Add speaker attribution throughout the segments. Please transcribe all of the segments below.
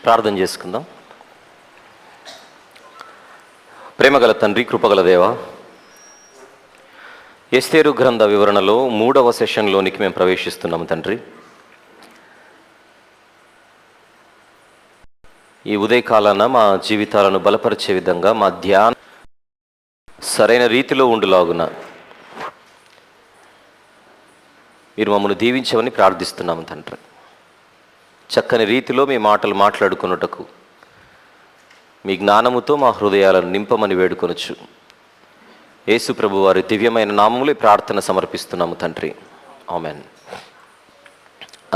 Speaker 1: ప్రార్థన చేసుకుందాం. ప్రేమగల తండ్రి, కృపగల దేవ, ఎస్తేరు గ్రంథ వివరణలో 3వ సెషన్లోనికి మేము ప్రవేశిస్తున్నాము తండ్రి. ఈ ఉదయకాలాన మా జీవితాలను బలపరిచే విధంగా మా ధ్యానం సరైన రీతిలో ఉండులాగున మీరు మమ్మల్ని దీవించమని ప్రార్థిస్తున్నాము తండ్రి. చక్కని రీతిలో మీ మాటలు మాట్లాడుకున్నటకు మీ జ్ఞానముతో మా హృదయాలను నింపమని వేడుకొనొచ్చు. యేసు ప్రభు వారి దివ్యమైన నామములో ప్రార్థన సమర్పిస్తున్నాము తండ్రి. ఆమెన్.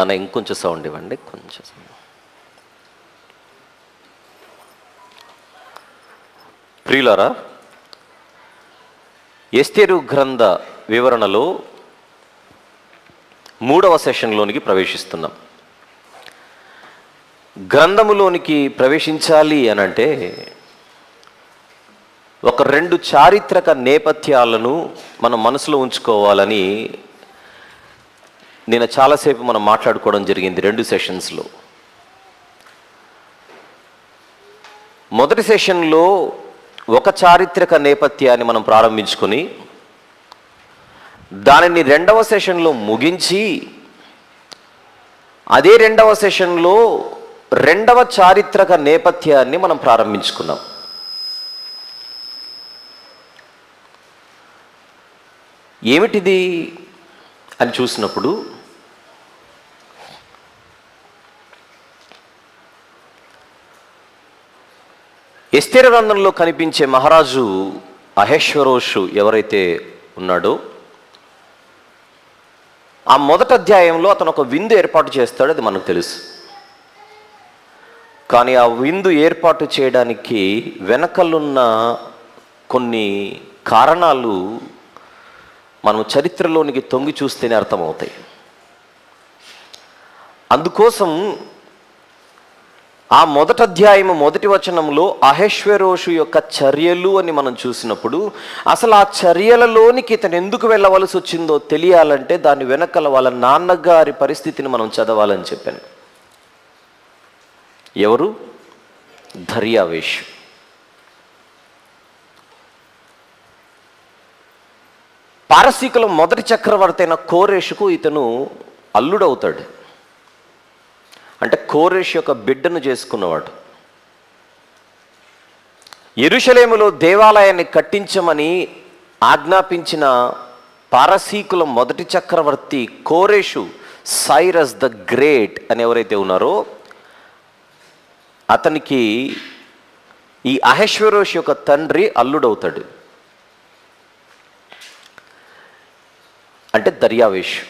Speaker 1: అన్న ఇంకొంచెం సౌండ్ ఇవ్వండి, కొంచెం. ప్రియులారా, ఎస్తేరు గ్రంథ వివరణలో 3వ సెషన్లోనికి ప్రవేశిస్తున్నాం. గ్రంథములోనికి ప్రవేశించాలి అనంటే ఒక 2 చారిత్రక నేపథ్యాలను మనం మనసులో ఉంచుకోవాలని నేను చాలాసేపు మనం మాట్లాడుకోవడం జరిగింది 2 సెషన్స్లో. మొదటి సెషన్లో ఒక చారిత్రక నేపథ్యాన్ని మనం ప్రారంభించుకొని దానిని 2వ సెషన్లో ముగించి అదే 2వ సెషన్లో 2వ చారిత్రక నేపథ్యాన్ని మనం ప్రారంభించుకున్నాం. ఏమిటిది అని చూసినప్పుడు ఎస్తేరు గ్రంథంలో కనిపించే మహారాజు అహష్వేరోషు ఎవరైతే ఉన్నాడో ఆ మొదటి అధ్యాయంలో అతను ఒక విందు ఏర్పాటు చేస్తాడు, అది మనకు తెలుసు. కానీ ఆ విందు ఏర్పాటు చేయడానికి వెనకలున్న కొన్ని కారణాలు మనం చరిత్రలోనికి తొంగి చూస్తేనే అర్థమవుతాయి. అందుకోసం ఆ మొదటి అధ్యాయము 1వ వచనంలో అహష్వేరోషు యొక్క చర్యలు అని మనం చూసినప్పుడు అసలు ఆ చర్యలలోనికి ఇతను ఎందుకు వెళ్ళవలసి వచ్చిందో తెలియాలంటే దాని వెనకల వాళ్ళ నాన్నగారి పరిస్థితిని మనం చదవాలని చెప్పాను. ఎవరు? దర్యావేషు. పారసీకుల మొదటి చక్రవర్తి అయిన కోరేషుకు ఇతను అల్లుడవుతాడు. అంటే కోరేషు యొక్క బిడ్డను చేసుకున్నవాడు. యెరూషలేములో దేవాలయాన్ని కట్టించమని ఆజ్ఞాపించిన పారసీకుల మొదటి చక్రవర్తి కోరేషు, సైరస్ ద గ్రేట్ అని ఎవరైతే ఉన్నారో అతనికి ఈ అహష్వేరోషు యొక్క తండ్రి అల్లుడవుతాడు, అంటే దర్యావేషు.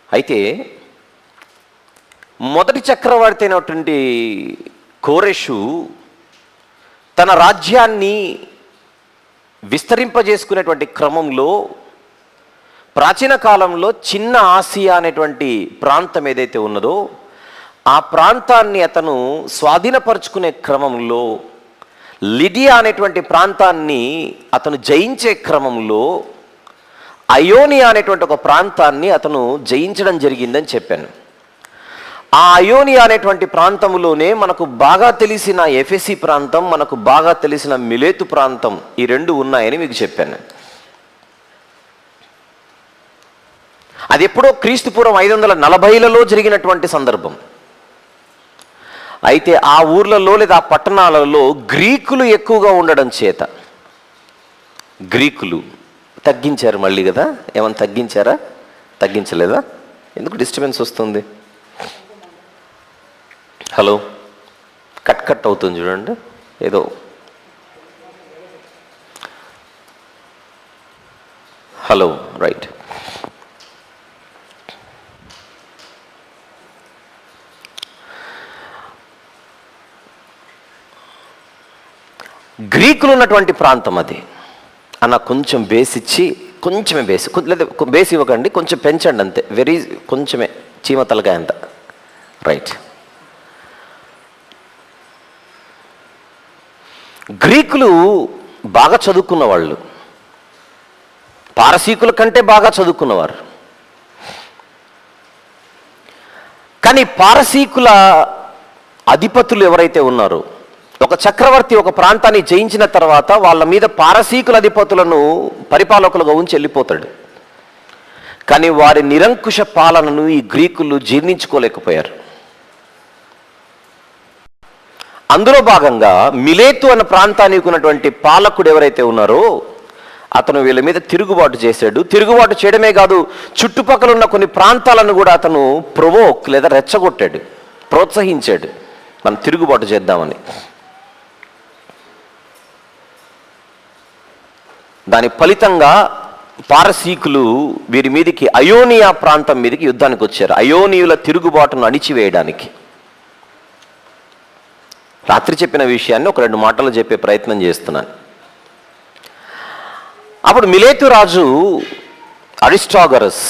Speaker 1: అయితే మొదటి చక్రవర్తి అయినటువంటి కోరెషు తన రాజ్యాన్ని విస్తరింపజేసుకునేటువంటి క్రమంలో ప్రాచీన కాలంలో చిన్న ఆసియా అనేటువంటి ప్రాంతం ఏదైతే ఉన్నదో ఆ ప్రాంతాన్ని అతను స్వాధీనపరుచుకునే క్రమంలో లిడియా అనేటువంటి ప్రాంతాన్ని అతను జయించే క్రమంలో అయోనియా అనేటువంటి ఒక ప్రాంతాన్ని అతను జయించడం జరిగిందని చెప్పాను. ఆ అయోనియా అనేటువంటి ప్రాంతంలోనే మనకు బాగా తెలిసిన ఎఫెసీ ప్రాంతం, మనకు బాగా తెలిసిన మిలేతు ప్రాంతం, ఈ 2 ఉన్నాయని మీకు చెప్పాను. అది ఎప్పుడో క్రీస్తుపూర్వం 540లలో జరిగినటువంటి సందర్భం. అయితే ఆ ఊర్లలో లేదా ఆ పట్టణాలలో గ్రీకులు ఎక్కువగా ఉండడం చేత గ్రీకులు తగ్గించారు మళ్ళీ కదా. ఏమైనా తగ్గించారా? తగ్గించలేదా? ఎందుకు డిస్టర్బెన్స్ వస్తుంది? హలో, కట్ కట్ అవుతుంది చూడండి ఏదో. Hello, right. గ్రీకులు ఉన్నటువంటి ప్రాంతం అది అన్న. కొంచెం బేస్ ఇచ్చి, కొంచెమే బేస్, లేదా బేస్ ఇవ్వకండి, కొంచెం పెంచండి అంతే, వెరీ కొంచెమే, చీమ తలకాయ అంత. రైట్. గ్రీకులు బాగా చదువుకున్న వాళ్ళు, పారసీకుల కంటే బాగా చదువుకున్నవారు. కానీ పారసీకుల అధిపతులు ఎవరైతే ఉన్నారో, ఒక చక్రవర్తి ఒక ప్రాంతాన్ని జయించిన తర్వాత వాళ్ళ మీద పారసీకుల అధిపతులను పరిపాలకులుగా ఉంచి వెళ్ళిపోతాడు. కానీ వారి నిరంకుశ పాలనను ఈ గ్రీకులు జీర్ణించుకోలేకపోయారు. అందులో భాగంగా మిలేతు అన్న ప్రాంతానికి ఉన్నటువంటి పాలకుడు ఎవరైతే ఉన్నారో అతను వీళ్ళ మీద తిరుగుబాటు చేశాడు. తిరుగుబాటు చేయడమే కాదు, చుట్టుపక్కల ఉన్న కొన్ని ప్రాంతాలను కూడా అతను ప్రొవోక్ లేదా రెచ్చగొట్టాడు, ప్రోత్సహించాడు మనం తిరుగుబాటు చేద్దామని. దాని ఫలితంగా పారసీకులు వీరి మీదకి అయోనియా ప్రాంతం మీదకి యుద్ధానికి వచ్చారు, అయోనియుల తిరుగుబాటును అణిచివేయడానికి. రాత్రి చెప్పిన విషయాన్ని ఒక 2 మాటలు చెప్పే ప్రయత్నం చేస్తున్నాను. అప్పుడు మిలేతు రాజు అరిస్టాగరస్,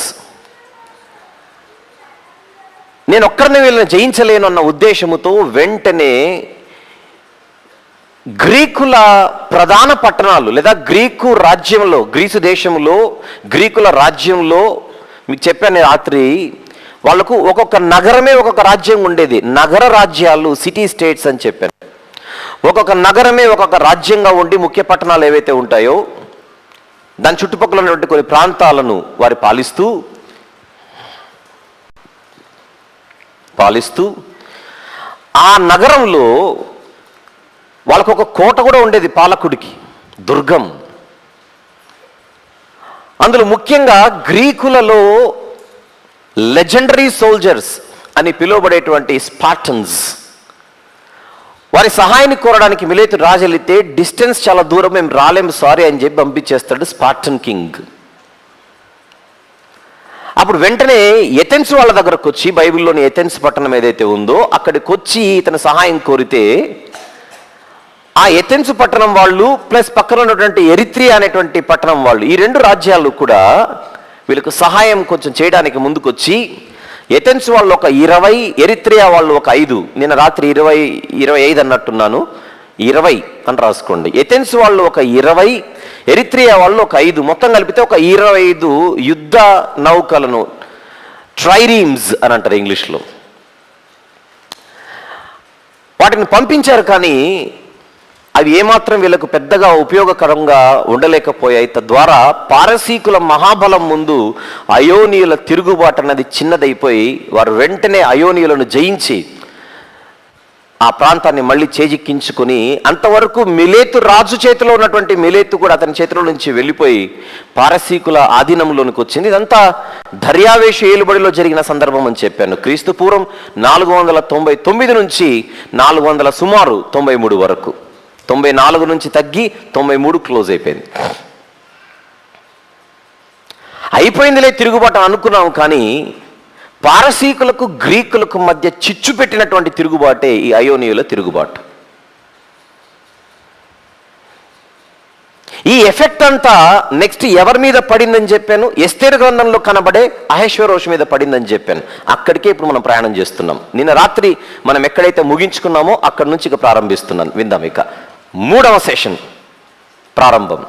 Speaker 1: నేను ఒక్కరిని వీళ్ళని జయించలేను అన్న ఉద్దేశముతో వెంటనే గ్రీకుల ప్రధాన పట్టణాలు లేదా గ్రీకు రాజ్యంలో, గ్రీసు దేశంలో గ్రీకుల రాజ్యంలో, మీకు చెప్పాను రాత్రి, వాళ్ళకు ఒక్కొక్క నగరమే ఒక్కొక్క రాజ్యం ఉండేది. నగర రాజ్యాలు, సిటీ స్టేట్స్ అని చెప్పాను. ఒక్కొక్క నగరమే ఒక్కొక్క రాజ్యంగా ఉండి ముఖ్య పట్టణాలు ఏవైతే ఉంటాయో దాని చుట్టుపక్కల ఉన్నటువంటి కొన్ని ప్రాంతాలను వారు పాలిస్తూ ఆ నగరంలో వాళ్ళకు ఒక కోట కూడా ఉండేది పాలకుడికి, దుర్గం. అందులో ముఖ్యంగా గ్రీకులలో లెజెండరీ సోల్జర్స్ అని పిలువబడేటువంటి స్పార్టన్స్, వారి సహాయాన్ని కోరడానికి మిలేతు రాజు వెళితే డిస్టెన్స్ చాలా దూరం, మేము రాలేము సారీ అని చెప్పి పంపించేస్తాడు స్పార్టన్ కింగ్. అప్పుడు వెంటనే ఎథెన్స్ వాళ్ళ దగ్గరకు వచ్చి, బైబిల్లోని ఎథెన్స్ పట్టణం ఏదైతే ఉందో అక్కడికి వచ్చి ఇతని సహాయం కోరితే ఆ ఎథెన్స్ పట్టణం వాళ్ళు ప్లస్ పక్కన ఉన్నటువంటి ఎరిత్రియా అనేటువంటి పట్టణం వాళ్ళు, ఈ 2 రాజ్యాలు కూడా వీళ్ళకు సహాయం కొంచెం చేయడానికి ముందుకొచ్చి, ఎథెన్స్ వాళ్ళు ఒక 20, ఎరిత్రియా వాళ్ళు ఒక 5, నిన్న రాత్రి 25 అన్నట్టున్నాను, 20 అని రాసుకోండి. ఎథెన్స్ వాళ్ళు ఒక 20, ఎరిత్రియా వాళ్ళు ఒక 5, మొత్తం కలిపితే ఒక 25 యుద్ధ నౌకలను, ట్రైరీమ్స్ అని అంటారు ఇంగ్లీష్లో, వాటిని పంపించారు. కానీ అవి ఏమాత్రం వీళ్ళకు పెద్దగా ఉపయోగకరంగా ఉండలేకపోయాయి. తద్వారా పారసీకుల మహాబలం ముందు అయోనియుల తిరుగుబాటు అన్నది చిన్నదైపోయి వారు వెంటనే అయోనియులను జయించి ఆ ప్రాంతాన్ని మళ్ళీ చేజిక్కించుకొని, అంతవరకు మిలేతు రాజు చేతిలో ఉన్నటువంటి మిలేతు కూడా అతని చేతిలో నుంచి వెళ్ళిపోయి పారసీకుల ఆధీనంలోనికి వచ్చింది. ఇదంతా దర్యావేషు ఏలుబడిలో జరిగిన సందర్భం అని చెప్పాను. క్రీస్తు పూర్వం 499 నుంచి 400 సుమారు 93 వరకు, 94 నుంచి తగ్గి 93 క్లోజ్ అయిపోయింది. అయిపోయిందిలే తిరుగుబాటు అనుకున్నాం, కానీ పారసీకులకు గ్రీకులకు మధ్య చిచ్చు పెట్టినటువంటి తిరుగుబాటే ఈ అయోనియుల తిరుగుబాటు. ఈ ఎఫెక్ట్ అంతా నెక్స్ట్ ఎవరి మీద పడిందని చెప్పాను? ఎస్తేరు గ్రంథంలో కనబడే అహష్వేరోషు మీద పడిందని చెప్పాను. అక్కడికే ఇప్పుడు మనం ప్రయాణం చేస్తున్నాం. నిన్న రాత్రి మనం ఎక్కడైతే ముగించుకున్నామో అక్కడి నుంచి ఇక ప్రారంభిస్తున్నాను. విందాం ఇక 3వ సెషన్ ప్రారంభం.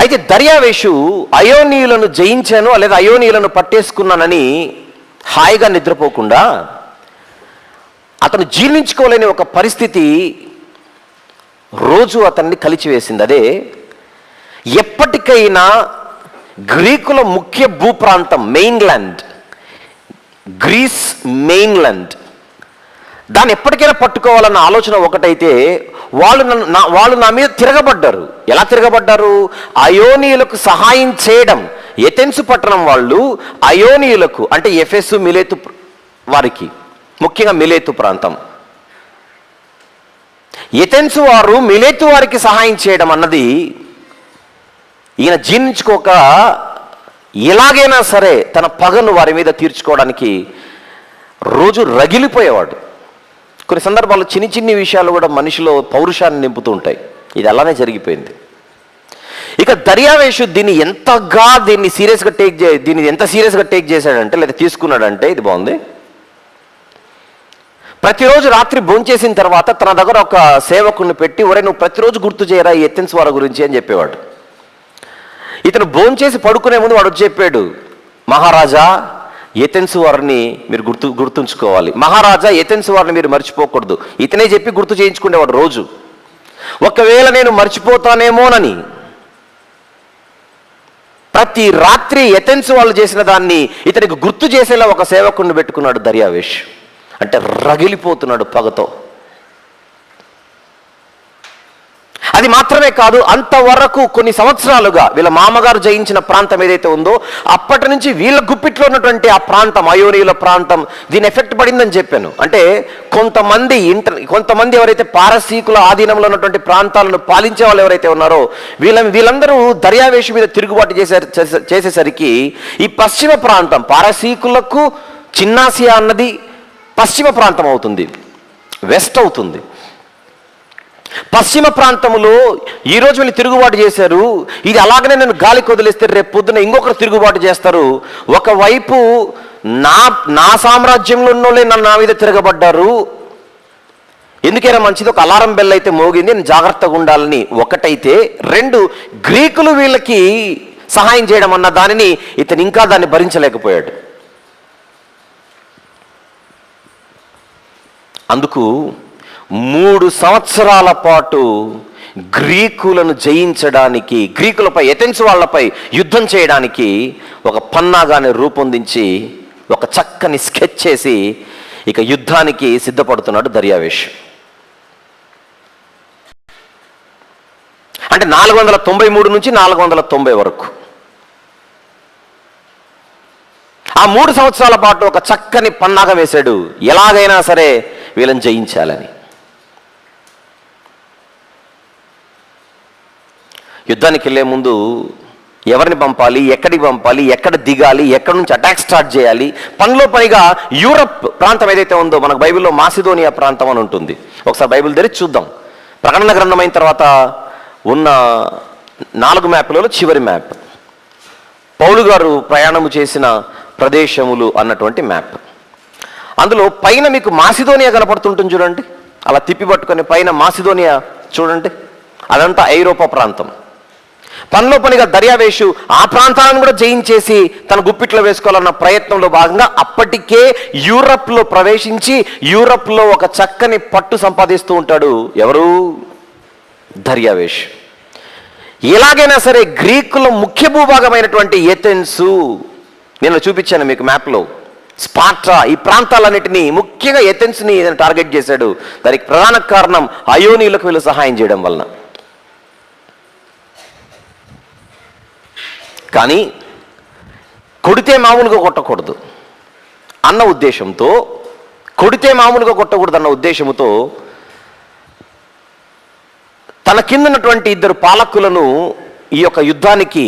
Speaker 1: అయితే దర్యావేషు అయోనీయులను జయించాను లేదా అయోనీయులను పట్టేసుకున్నానని హాయిగా నిద్రపోకుండా అతను జీర్ణించుకోలేని ఒక పరిస్థితి రోజు అతన్ని కలిచివేసింది. అదే ఎప్పటికైనా గ్రీకుల ముఖ్య భూప్రాంతం మెయిన్లాండ్, గ్రీస్ మెయిన్లాండ్, దాన్ని ఎప్పటికైనా పట్టుకోవాలన్న ఆలోచన ఒకటైతే వాళ్ళు నా మీద తిరగబడ్డారు. ఎలా తిరగబడ్డారు? అయోనీయులకు సహాయం చేయడం. ఎథెన్స్ పట్టణం వాళ్ళు అయోనీయులకు అంటే ఎఫెసు, మిలేతు వారికి, ముఖ్యంగా మిలేతు ప్రాంతం, ఎథెన్స్ వారు మిలేతు వారికి సహాయం చేయడం అన్నది ఈయన జీర్ణించుకోక ఎలాగైనా సరే తన పగను వారి మీద తీర్చుకోవడానికి రోజు రగిలిపోయేవాడు. కొన్ని సందర్భాల్లో చిన్ని విషయాలు కూడా మనిషిలో పౌరుషాన్ని నింపుతూ ఉంటాయి. ఇది అలానే జరిగిపోయింది. ఇక దర్యావేషు దీన్ని ఎంత సీరియస్గా టేక్ చేశాడంటే లేదా తీసుకున్నాడంటే, ఇది బాగుంది, ప్రతిరోజు రాత్రి భోంచేసిన తర్వాత తన దగ్గర ఒక సేవకుని పెట్టి, ఒరే నువ్వు ప్రతిరోజు గుర్తు చేయరా ఈ ఎథెన్స్ వారి గురించి అని చెప్పేవాడు. ఇతను భోంచేసి పడుకునే ముందు వాడు చెప్పాడు, మహారాజా ఏథెన్సు వారిని మీరు గుర్తుంచుకోవాలి, మహారాజా ఏథెన్సు వారిని మీరు మర్చిపోకూడదు. ఇతనే చెప్పి గుర్తు చేయించుకునేవాడు రోజు. ఒకవేళ నేను మర్చిపోతానేమోనని ప్రతి రాత్రి ఏథెన్సు వాళ్ళు చేసిన దాన్ని ఇతనికి గుర్తు చేసేలా ఒక సేవకుడిని పెట్టుకున్నాడు దర్యావేష్. అంటే రగిలిపోతున్నాడు పగతో. అది మాత్రమే కాదు, అంతవరకు కొన్ని సంవత్సరాలుగా వీళ్ళ మామగారు జయించిన ప్రాంతం ఏదైతే ఉందో అప్పటి నుంచి వీళ్ళ గుప్పిట్లో ఉన్నటువంటి ఆ ప్రాంతం, అయోనీయుల ప్రాంతం, దీని ఎఫెక్ట్ పడిందని చెప్పాను. అంటే కొంతమంది ఎవరైతే పారసీకుల ఆధీనంలో ఉన్నటువంటి ప్రాంతాలను పాలించే వాళ్ళు ఎవరైతే ఉన్నారో వీళ్ళందరూ దర్యావేషు మీద తిరుగుబాటు చేసేసరికి ఈ పశ్చిమ ప్రాంతం, పారసీకులకు చిన్నాసియా అన్నది పశ్చిమ ప్రాంతం అవుతుంది, వెస్ట్ అవుతుంది. పశ్చిమ ప్రాంతంలో ఈరోజు వీళ్ళు తిరుగుబాటు చేశారు. ఇది అలాగనే నేను గాలికి వదిలేస్తే రేపు పొద్దున ఇంకొకరు తిరుగుబాటు చేస్తారు. ఒకవైపు నా సామ్రాజ్యంలో ఉన్నోళ్ళే నా మీద తిరగబడ్డారు, ఎందుకైనా మంచిది ఒక అలారం బెల్ అయితే మోగింది, నేను జాగ్రత్తగా ఉండాలని ఒకటైతే, రెండు గ్రీకులు వీళ్ళకి సహాయం చేయడం అన్న దానిని ఇతను ఇంకా దాన్ని భరించలేకపోయాడు. అందుకు 3 సంవత్సరాల పాటు గ్రీకులను జయించడానికి, గ్రీకులపై, ఏథెన్సు వాళ్ళపై యుద్ధం చేయడానికి ఒక పన్నాగాన్ని రూపొందించి ఒక చక్కని స్కెచ్ చేసి ఇక యుద్ధానికి సిద్ధపడుతున్నాడు దర్యావేష్. అంటే 493 నుంచి 490 వరకు ఆ 3 సంవత్సరాల పాటు ఒక చక్కని పన్నాగం వేశాడు, ఎలాగైనా సరే వీళ్ళని జయించాలని. యుద్ధానికి వెళ్ళే ముందు ఎవరిని పంపాలి, ఎక్కడికి పంపాలి, ఎక్కడ దిగాలి, ఎక్కడి నుంచి అటాక్ స్టార్ట్ చేయాలి, పనిలో పనిగా యూరప్ ప్రాంతం ఏదైతే ఉందో మనకు బైబిల్లో మాసిదోనియా ప్రాంతం అని ఉంటుంది. ఒకసారి బైబిల్ తెరిచి చూద్దాం. ప్రకటన గ్రంథం అయిన తర్వాత ఉన్న 4 మ్యాప్లలో చివరి మ్యాప్ పౌలు గారు ప్రయాణము చేసిన ప్రదేశములు అన్నటువంటి మ్యాప్. అందులో పైన మీకు మాసిదోనియా కనపడుతుంటుంది చూడండి, అలా తిప్పి పట్టుకొని పైన మాసిదోనియా చూడండి, అదంతా ఐరోపా ప్రాంతం. పనిలో పనిగా దర్యావేషు ఆ ప్రాంతాలను కూడా జయించేసి తన గుప్పిట్లో వేసుకోవాలన్న ప్రయత్నంలో భాగంగా అప్పటికే యూరప్లో ప్రవేశించి యూరప్లో ఒక చక్కని పట్టు సంపాదిస్తూ ఉంటాడు. ఎవరు? దర్యావేష్. ఎలాగైనా సరే గ్రీకుల ముఖ్య భూభాగమైనటువంటి ఏథెన్సు, నేను చూపించాను మీకు మ్యాప్లో, స్పార్టా, ఈ ప్రాంతాలన్నిటినీ ముఖ్యంగా ఏథెన్స్ని టార్గెట్ చేశాడు. దానికి ప్రధాన కారణం అయోనీయులకు వీళ్ళు సహాయం చేయడం వలన. కానీ కొడితే మామూలుగా కొట్టకూడదు అన్న ఉద్దేశంతో, కొడితే మామూలుగా కొట్టకూడదు అన్న ఉద్దేశంతో తన కిందన్నటువంటి 2 పాలకులను ఈ యొక్క యుద్ధానికి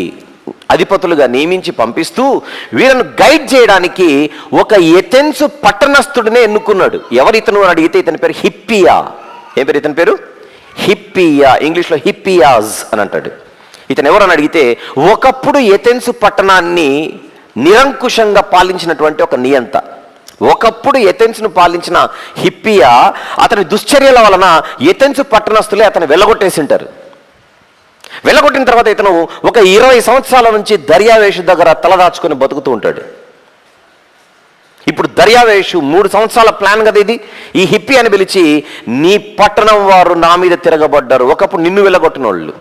Speaker 1: అధిపతులుగా నియమించి పంపిస్తూ వీళ్ళను గైడ్ చేయడానికి ఒక ఏథెన్సు పట్టణస్థుడినే ఎన్నుకున్నాడు. ఎవరు ఇతను అని అడిగితే ఇతని పేరు హిప్పియా. ఏం పేరు ఇతని పేరు? హిప్పియా. ఇంగ్లీష్లో హిప్పియాజ్ అని అంటాడు. ఇతను ఎవరని అడిగితే ఒకప్పుడు ఏథెన్సు పట్టణాన్ని నిరంకుశంగా పాలించినటువంటి ఒక నియంత. ఒకప్పుడు ఏథెన్స్ను పాలించిన హిప్పియా అతని దుశ్చర్యల వలన ఏథెన్సు పట్టణస్థులే అతను వెళ్ళగొట్టేసింటారు. వెళ్ళగొట్టిన తర్వాత ఇతను ఒక 20 సంవత్సరాల నుంచి దర్యావేషు దగ్గర తలదాచుకొని బతుకుతూ ఉంటాడు. ఇప్పుడు దర్యావేషు 3 సంవత్సరాల ప్లాన్ కదా ఇది. ఈ హిప్పి అని పిలిచి, నీ పట్టణం వారు నా మీద తిరగబడ్డారు, ఒకప్పుడు నిన్ను వెళ్ళగొట్టిన వాళ్ళు,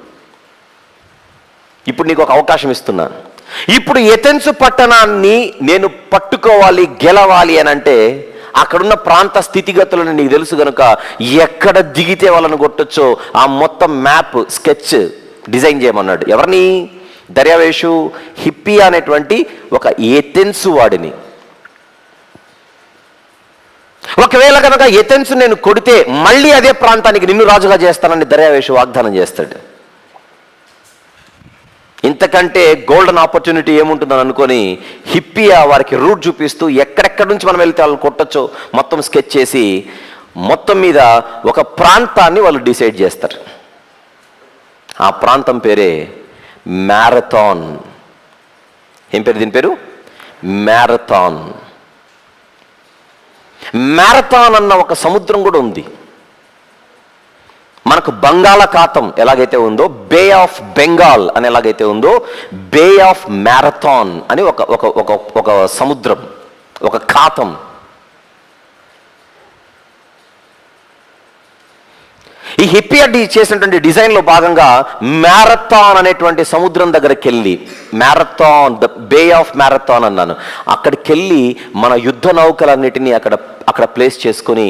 Speaker 1: ఇప్పుడు నీకు ఒక అవకాశం ఇస్తున్నాను. ఇప్పుడు ఏథెన్సు పట్టణాన్ని నేను పట్టుకోవాలి, గెలవాలి అని అంటే అక్కడున్న ప్రాంత స్థితిగతులను నీకు తెలుసు కనుక ఎక్కడ దిగితే వాళ్ళని కొట్టొచ్చో ఆ మొత్తం మ్యాప్, స్కెచ్ డిజైన్ చేయమన్నాడు. ఎవరిని? దర్యావేషు హిప్పియా అనేటువంటి ఒక ఏథెన్సు వాడిని. ఒకవేళ కనుక ఏథెన్సు నేను కొడితే మళ్ళీ అదే ప్రాంతానికి నిన్ను రాజుగా చేస్తానని దర్యావేషు వాగ్దానం చేస్తాడు. ఇంతకంటే గోల్డెన్ ఆపర్చునిటీ ఏముంటుందని అనుకొని హిప్పియా వారికి రూట్ చూపిస్తూ ఎక్కడెక్కడి నుంచి మనం వెళ్తే వాళ్ళని కొట్టచ్చో మొత్తం స్కెచ్ చేసి మొత్తం మీద ఒక ప్రాంతాన్ని వాళ్ళు డిసైడ్ చేస్తారు. ఆ ప్రాంతం పేరే మ్యారథాన్. ఏం పేరు దీని పేరు? మ్యారథాన్. మ్యారథాన్ అన్న ఒక సముద్రం కూడా ఉంది. మనకు బంగాళాఖాతం ఎలాగైతే ఉందో, బే ఆఫ్ బెంగాల్ అని ఎలాగైతే ఉందో, బే ఆఫ్ మ్యారథాన్ అని ఒక ఒక ఒక ఒక సముద్రం, ఒక ఖాతం. ఈ హిప్పియాడ్ చేసినటువంటి డిజైన్లో భాగంగా మ్యారథాన్ అనేటువంటి సముద్రం దగ్గరికి వెళ్ళి, marathon, the bay of marathon అన్నాను, అక్కడికి వెళ్ళి మన యుద్ధ నౌకలన్నిటినీ అక్కడ ప్లేస్ చేసుకొని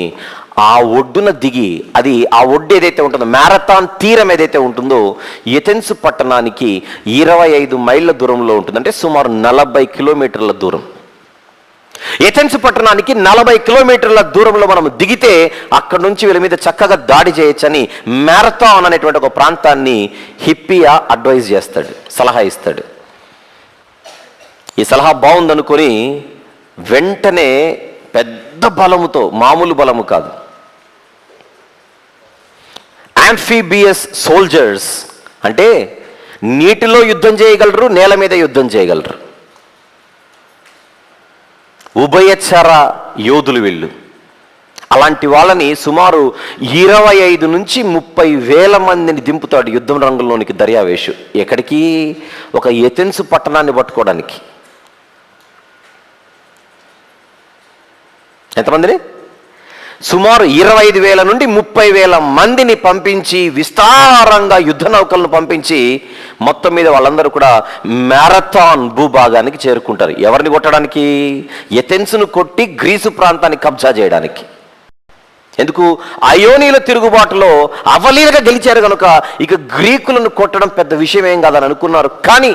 Speaker 1: ఆ ఒడ్డున దిగి, అది ఆ ఒడ్డు ఏదైతే ఉంటుందో, మ్యారథాన్ తీరం ఏదైతే ఉంటుందో ఎథెన్స్ పట్టణానికి 25 మైళ్ళ దూరంలో ఉంటుంది. అంటే సుమారు 40 కిలోమీటర్ల దూరం. ఎథెన్స్ పట్టణానికి 40 కిలోమీటర్ల దూరంలో మనం దిగితే అక్కడ నుంచి వీళ్ళ మీద చక్కగా దాడి చేయొచ్చని మ్యారథాన్ అనేటువంటి ఒక ప్రాంతాన్ని హిప్పియా అడ్వైజ్ చేస్తాడు, సలహా ఇస్తాడు. ఈ సలహా బాగుందనుకొని వెంటనే పెద్ద బలముతో, మామూలు బలము కాదు, యాంఫీబియస్ సోల్జర్స్, అంటే నీటిలో యుద్ధం చేయగలరు, నేల మీద యుద్ధం చేయగలరు, ఉభయచర యోధులు వీళ్ళు. అలాంటి వాళ్ళని సుమారు 25 నుంచి 30 వేల మందిని దింపుతాడు యుద్ధం రంగంలోనికి దర్యావేషు. ఎక్కడికి? ఒక ఎథెన్స్ పట్టణాన్ని పట్టుకోవడానికి. ఎంతమందిని? సుమారు 25,000 నుండి 30,000 మందిని పంపించి, విస్తారంగా యుద్ధ నౌకలను పంపించి, మొత్తం మీద వాళ్ళందరూ కూడా మ్యారథాన్ భూభాగానికి చేరుకుంటారు. ఎవరిని కొట్టడానికి? ఎథెన్స్ను కొట్టి గ్రీసు ప్రాంతాన్ని కబ్జా చేయడానికి. ఎందుకు? అయోనీల తిరుగుబాటులో అవలీలగా గెలిచారు కనుక ఇక గ్రీకులను కొట్టడం పెద్ద విషయం ఏం కాదని అనుకున్నారు. కానీ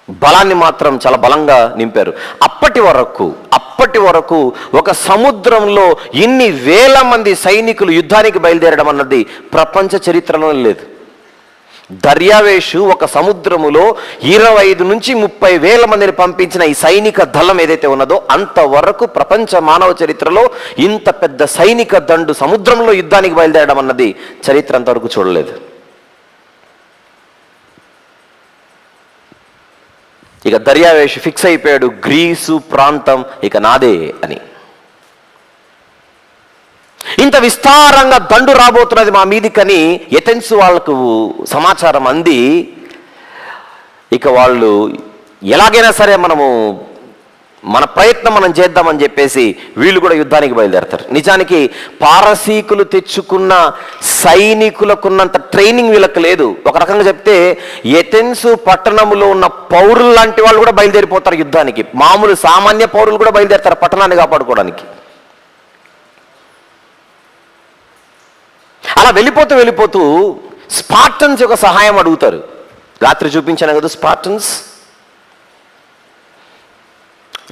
Speaker 1: బలాన్ని మాత్రం చాలా బలంగా నింపారు. అప్పటి వరకు ఒక సముద్రంలో ఇన్ని వేల మంది సైనికులు యుద్ధానికి బయలుదేరడం అన్నది ప్రపంచ చరిత్రలో లేదు. దర్యావేషు ఒక సముద్రములో 25 నుంచి 30 వేల మందిని పంపించిన ఈ సైనిక దళం ఏదైతే ఉన్నదో, అంతవరకు ప్రపంచ మానవ చరిత్రలో ఇంత పెద్ద సైనిక దండు సముద్రంలో యుద్ధానికి బయలుదేరడం అన్నది చరిత్ర అంతవరకు చూడలేదు. ఇక దర్యావేషు ఫిక్స్ అయిపోయాడు, గ్రీసు ప్రాంతం ఇక నాదే అని. ఇంత విస్తారంగా దండు రాబోతున్నది మా మీదికని ఎథెన్స్ వాళ్లకు సమాచారం అంది. ఇక వాళ్ళు ఎలాగైనా సరే మన ప్రయత్నం మనం చేద్దామని చెప్పేసి వీళ్ళు కూడా యుద్ధానికి బయలుదేరతారు. నిజానికి పారసీకులు తెచ్చుకున్న సైనికులకున్నంత ట్రైనింగ్ వీళ్ళకి లేదు. ఒక రకంగా చెప్తే ఎథెన్స్ పట్టణంలో ఉన్న పౌరులు లాంటి వాళ్ళు కూడా బయలుదేరిపోతారు యుద్ధానికి. మామూలు సామాన్య పౌరులు కూడా బయలుదేరతారు పట్టణాన్ని కాపాడుకోవడానికి. అలా వెళ్ళిపోతూ స్పార్టన్స్ యొక్క సహాయం అడుగుతారు. రాత్రి చూపించాను కదా స్పార్టన్స్.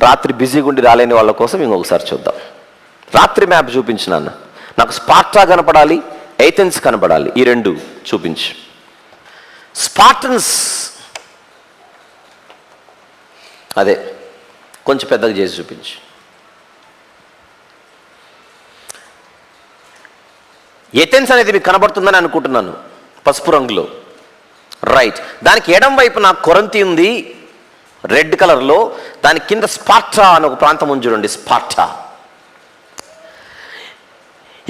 Speaker 1: రాత్రి బిజీగా ఉండి రాలేని వాళ్ళ కోసం ఇంకొకసారి చూద్దాం. రాత్రి మ్యాప్ చూపించినాను. నాకు స్పార్టా కనపడాలి, ఎథెన్స్ కనపడాలి, ఈ రెండు చూపించు. స్పార్టన్స్ అదే కొంచెం పెద్దగా చేసి చూపించు. ఎథెన్స్ అనేది మీకు కనబడుతుందని అనుకుంటున్నాను, పసుపు రంగులో. రైట్. దానికి ఎడం వైపున కొరంతి ఉంది రెడ్ కలర్లో. దాని కింద స్పార్టా అని ఒక ప్రాంతం ఉంది చూడండి, స్పార్టా.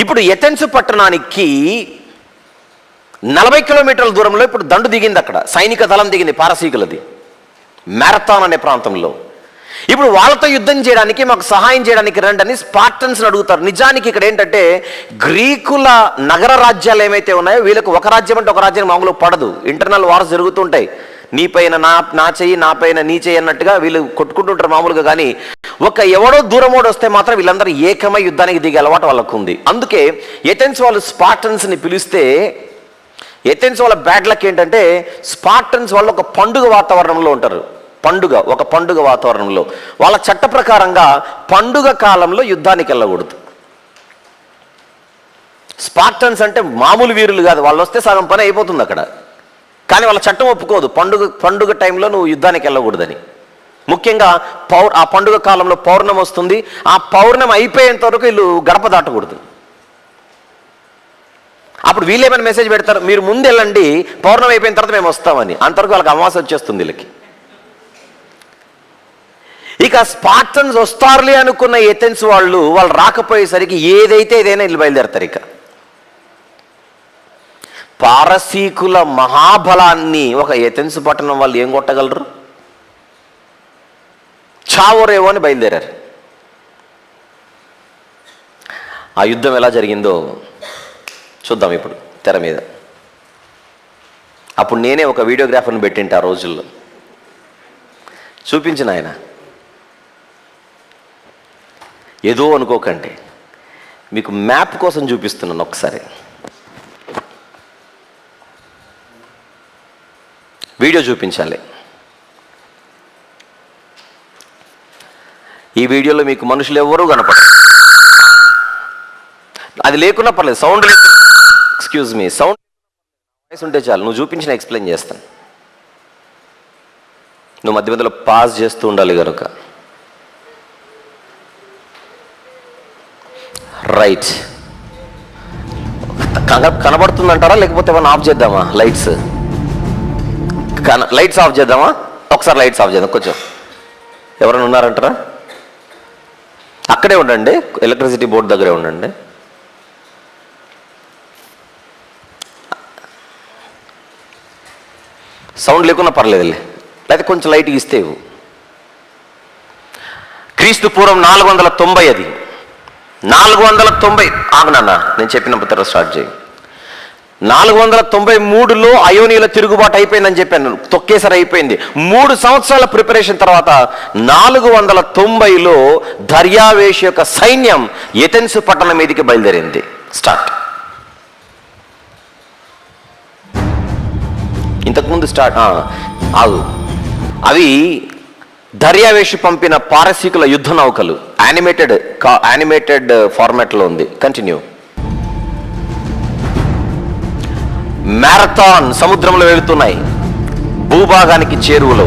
Speaker 1: ఇప్పుడు ఎథెన్స్ పట్టణానికి 40 కిలోమీటర్ల దూరంలో ఇప్పుడు దండు దిగింది. అక్కడ సైనిక దళం దిగింది, పారసీకులది, మ్యారథాన్ అనే ప్రాంతంలో. ఇప్పుడు వాళ్ళతో యుద్ధం చేయడానికి, మాకు సహాయం చేయడానికి రండి అని స్పార్టన్స్ని అడుగుతారు. నిజానికి ఇక్కడ ఏంటంటే గ్రీకుల నగర రాజ్యాలు ఏమైతే ఉన్నాయో వీళ్ళకు ఒక రాజ్యం అంటే ఒక రాజ్యం మామూలుగా పడదు. ఇంటర్నల్ వార్స్ జరుగుతుంటాయి. నీ పైన నా చెయ్యి, నా పైన నీ చెయ్యి అన్నట్టుగా వీళ్ళు కొట్టుకుంటుంటారు మామూలుగా. కానీ ఎవడో దూరమోడు వస్తే మాత్రం వీళ్ళందరూ ఏకమై యుద్ధానికి దిగే అలవాటు వాళ్ళకు ఉంది. అందుకే ఎథెన్స్ వాళ్ళు స్పార్టన్స్ని పిలిస్తే, ఎథెన్స్ వాళ్ళ బ్యాడ్ లక్ ఏంటంటే స్పార్టన్స్ వాళ్ళు ఒక పండుగ వాతావరణంలో ఉంటారు. ఒక పండుగ వాతావరణంలో వాళ్ళ చట్ట ప్రకారంగా పండుగ కాలంలో యుద్ధానికి వెళ్ళకూడదు. స్పార్టన్స్ అంటే మామూలు వీరులు కాదు. వాళ్ళు వస్తే సగం పని అయిపోతుంది అక్కడ. కానీ వాళ్ళ చట్టం ఒప్పుకోదు పండుగ టైంలో నువ్వు యుద్ధానికి వెళ్ళకూడదని. ముఖ్యంగా ఆ పండుగ కాలంలో పౌర్ణమి వస్తుంది. ఆ పౌర్ణమి అయిపోయేంత వరకు వీళ్ళు గడప దాటకూడదు. అప్పుడు వీళ్ళు ఏమైనా మెసేజ్ పెడతారు, మీరు ముందు వెళ్ళండి, పౌర్ణమి అయిపోయిన తర్వాత మేము వస్తామని. అంతవరకు వాళ్ళకి అమావాస్య వచ్చేస్తుంది వీళ్ళకి. ఇక స్పార్టన్స్ వస్తారులే అనుకున్న ఎథెన్స్ వాళ్ళు రాకపోయేసరికి ఏదైనా వీళ్ళు బయలుదేరతారు. ఇక పారసీకుల మహాబలాన్ని ఒక ఏథెన్స్ పట్టణం వాళ్ళు ఏం కొట్టగలరు? చావోరేవో అని బయలుదేరారు. ఆ యుద్ధం ఎలా జరిగిందో చూద్దాం ఇప్పుడు తెర మీద. అప్పుడు నేనే ఒక వీడియోగ్రాఫర్ని పెట్టింటి ఆ రోజుల్లో, చూపించిన ఆయన. ఏదో అనుకోకండి, మీకు మ్యాప్ కోసం చూపిస్తున్నాను. ఒకసారి వీడియో చూపించాలి. ఈ వీడియోలో మీకు మనుషులు ఎవరూ కనపడరు. అది లేకున్నా పర్లేదు, sound excuse me, sound voice ఉంటే చాలు. నువ్వు చూపించిన ఎక్స్ప్లెయిన్ చేస్తాను. నువ్వు మధ్య మధ్యలో పాజ్ చేస్తూ ఉండాలి కనుక. రైట్, కనబడుతుందంటారా లేకపోతే ఏమన్నా ఆఫ్ చేద్దామా? లైట్స్ ఆఫ్ చేద్దామా? ఒకసారి లైట్స్ ఆఫ్ చేద్దాం. కొంచెం ఎవరైనా ఉన్నారంటారా? అక్కడే ఉండండి, ఎలక్ట్రిసిటీ బోర్డు దగ్గరే ఉండండి. సౌండ్ లేకున్నా పర్లేదులే, లేకపోతే కొంచెం లైట్గా ఇస్తే. క్రీస్తు పూర్వం 490, అది 490. ఆగునన్నా, నేను చెప్పినప్పుడు తర్వాత స్టార్ట్ చేయి. 493లో అయోనీల తిరుగుబాటు అయిపోయిందని చెప్పాను, తొక్కేసరి అయిపోయింది. 3 సంవత్సరాల ప్రిపరేషన్ తర్వాత 490లో దర్యావేషు యొక్క సైన్యం ఏథెన్స్ పట్టణం మీదకి బయలుదేరింది. స్టార్ట్. ఇంతకుముందు స్టార్ట్ ఆగు. అవి దర్యావేషు పంపిన పారసీకుల యుద్ధ నౌకలు. యానిమేటెడ్ ఫార్మాట్లో ఉంది. కంటిన్యూ. మ్యారథాన్ సముద్రంలో వెళుతున్నాయి, భూభాగానికి చేరువలో.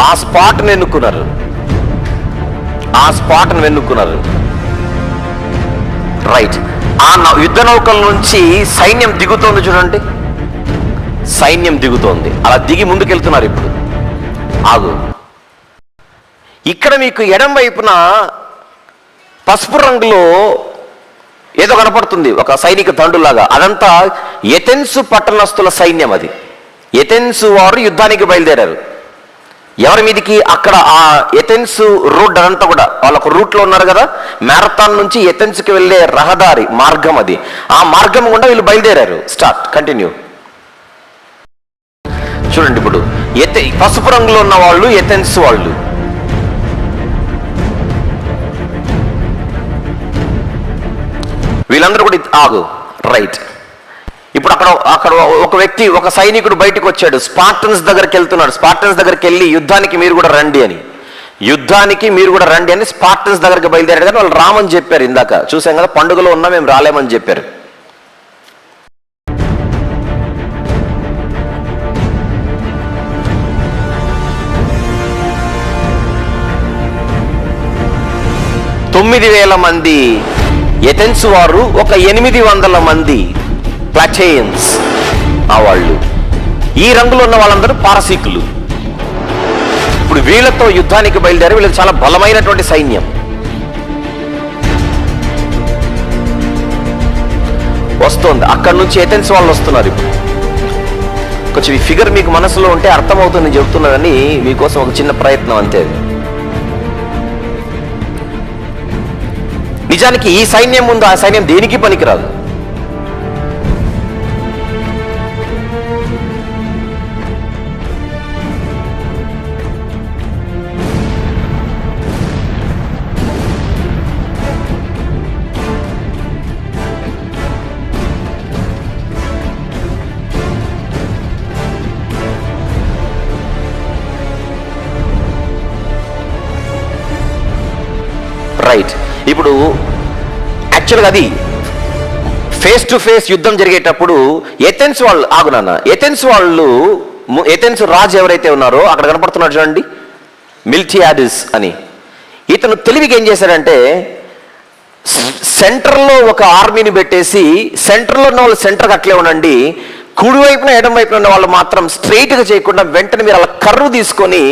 Speaker 1: ఆ స్పాట్ను ఎన్నుకున్నారు. రైట్. ఆ యుద్ధ నౌకల నుంచి సైన్యం దిగుతోంది చూడండి, సైన్యం దిగుతోంది. అలా దిగి ముందుకెళ్తున్నారు. ఇప్పుడు ఆగు. ఇక్కడ మీకు ఎడం వైపున పసుపు రంగులో ఏదో కనపడుతుంది, ఒక సైనిక దండులాగా. అదంతా ఏథెన్స్ పట్టణస్థుల సైన్యం. అది ఏథెన్స్ వారు యుద్ధానికి బయలుదేరారు. ఎవరి మీదికి? అక్కడ ఆ ఏథెన్స్ రోడ్ అదంతా కూడా వాళ్ళొక రూట్లో ఉన్నారు కదా, మ్యారథాన్ నుంచి ఏథెన్స్కి వెళ్ళే రహదారి మార్గం అది. ఆ మార్గం గుండా వీళ్ళు బయలుదేరారు. స్టార్ట్. కంటిన్యూ. చూడండి, ఇప్పుడు పసుపు రంగులో ఉన్న వాళ్ళు ఏథెన్స్ వాళ్ళు. వీళ్ళందరూ కూడా ఆగు. రైట్. ఇప్పుడు అక్కడ ఒక వ్యక్తి, ఒక సైనికుడు బయటకు వచ్చాడు, స్పార్టన్స్ దగ్గరికి వెళ్తున్నాడు. స్పార్టన్స్ దగ్గరికి వెళ్ళి యుద్ధానికి మీరు కూడా రండి అని స్పార్టన్స్ దగ్గరికి బయలుదేరాడు. కానీ వాళ్ళు రామని చెప్పారు. ఇందాక చూసాం కదా, పండుగలో ఉన్నా మేము రాలేమని చెప్పారు. మంది ఏథెన్స్ వారు, ఒక 800 మంది ప్లాటేయన్స్ ఆ వాళ్ళు. ఈ రంగులో ఉన్న వాళ్ళందరూ పారసీకులు. ఇప్పుడు వీళ్ళతో యుద్ధానికి బయలుదేరి, వీళ్ళకి చాలా బలమైనటువంటి సైన్యం వస్తోంది. అక్కడి నుంచి ఏథెన్స్ వాళ్ళు వస్తున్నారు. ఇప్పుడు కొంచెం ఈ ఫిగర్ మీకు మనసులో ఉంటే అర్థమవుతుంది చెబుతున్నానని మీకోసం ఒక చిన్న ప్రయత్నం అంతే. నిజానికి ఈ సైన్యం ముందు ఆ సైన్యం దేనికి పనికిరాదు. రైట్. ఇప్పుడు యాక్చువల్గా అది ఫేస్ టు ఫేస్ యుద్ధం జరిగేటప్పుడు ఏథెన్స్ వాళ్ళు, ఆగునన్న, ఏథెన్స్ రాజు ఎవరైతే ఉన్నారో అక్కడ కనపడుతున్నాడు చూడండి, మిల్టియాడిస్ అని. ఇతను తెలివికి ఏం చేశాడంటే, సెంటర్లో ఒక ఆర్మీని పెట్టేసి, సెంటర్లో ఉన్న వాళ్ళు సెంటర్కి అట్లే ఉండండి, కుడి వైపున ఎడం వైపున ఉన్న వాళ్ళు మాత్రం స్ట్రైట్గా చేయకుండా వెంటనే మీరు అలా కర్రు తీసుకొని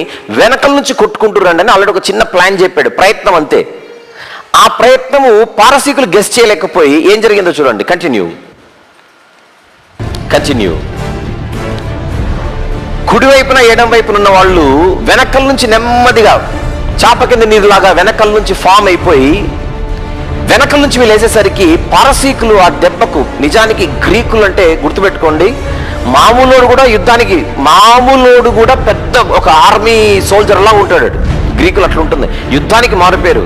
Speaker 1: వెనకల నుంచి కొట్టుకుంటూ రండి అని ఆల్రెడీ ఒక చిన్న ప్లాన్ చెప్పాడు. ప్రయత్నం అంతే. ఆ ప్రయత్నము పారసీకులు గెస్ చేయలేకపోయి ఏం జరిగిందో చూడండి. కంటిన్యూ. కుడివైపున ఎడం వైపున ఉన్న వాళ్ళు వెనకల నుంచి నెమ్మదిగా చాప కింద నీరులాగా వెనకల నుంచి ఫామ్ అయిపోయి వెనకల నుంచి వీళ్ళు వేసేసరికి పారసీకులు ఆ దెబ్బకు, నిజానికి గ్రీకులు అంటే గుర్తుపెట్టుకోండి, మామూలోడు కూడా పెద్ద ఒక ఆర్మీ సోల్జర్ లా ఉంటాడు. గ్రీకులు అట్లా ఉంటుంది, యుద్ధానికి మారిపోయారు.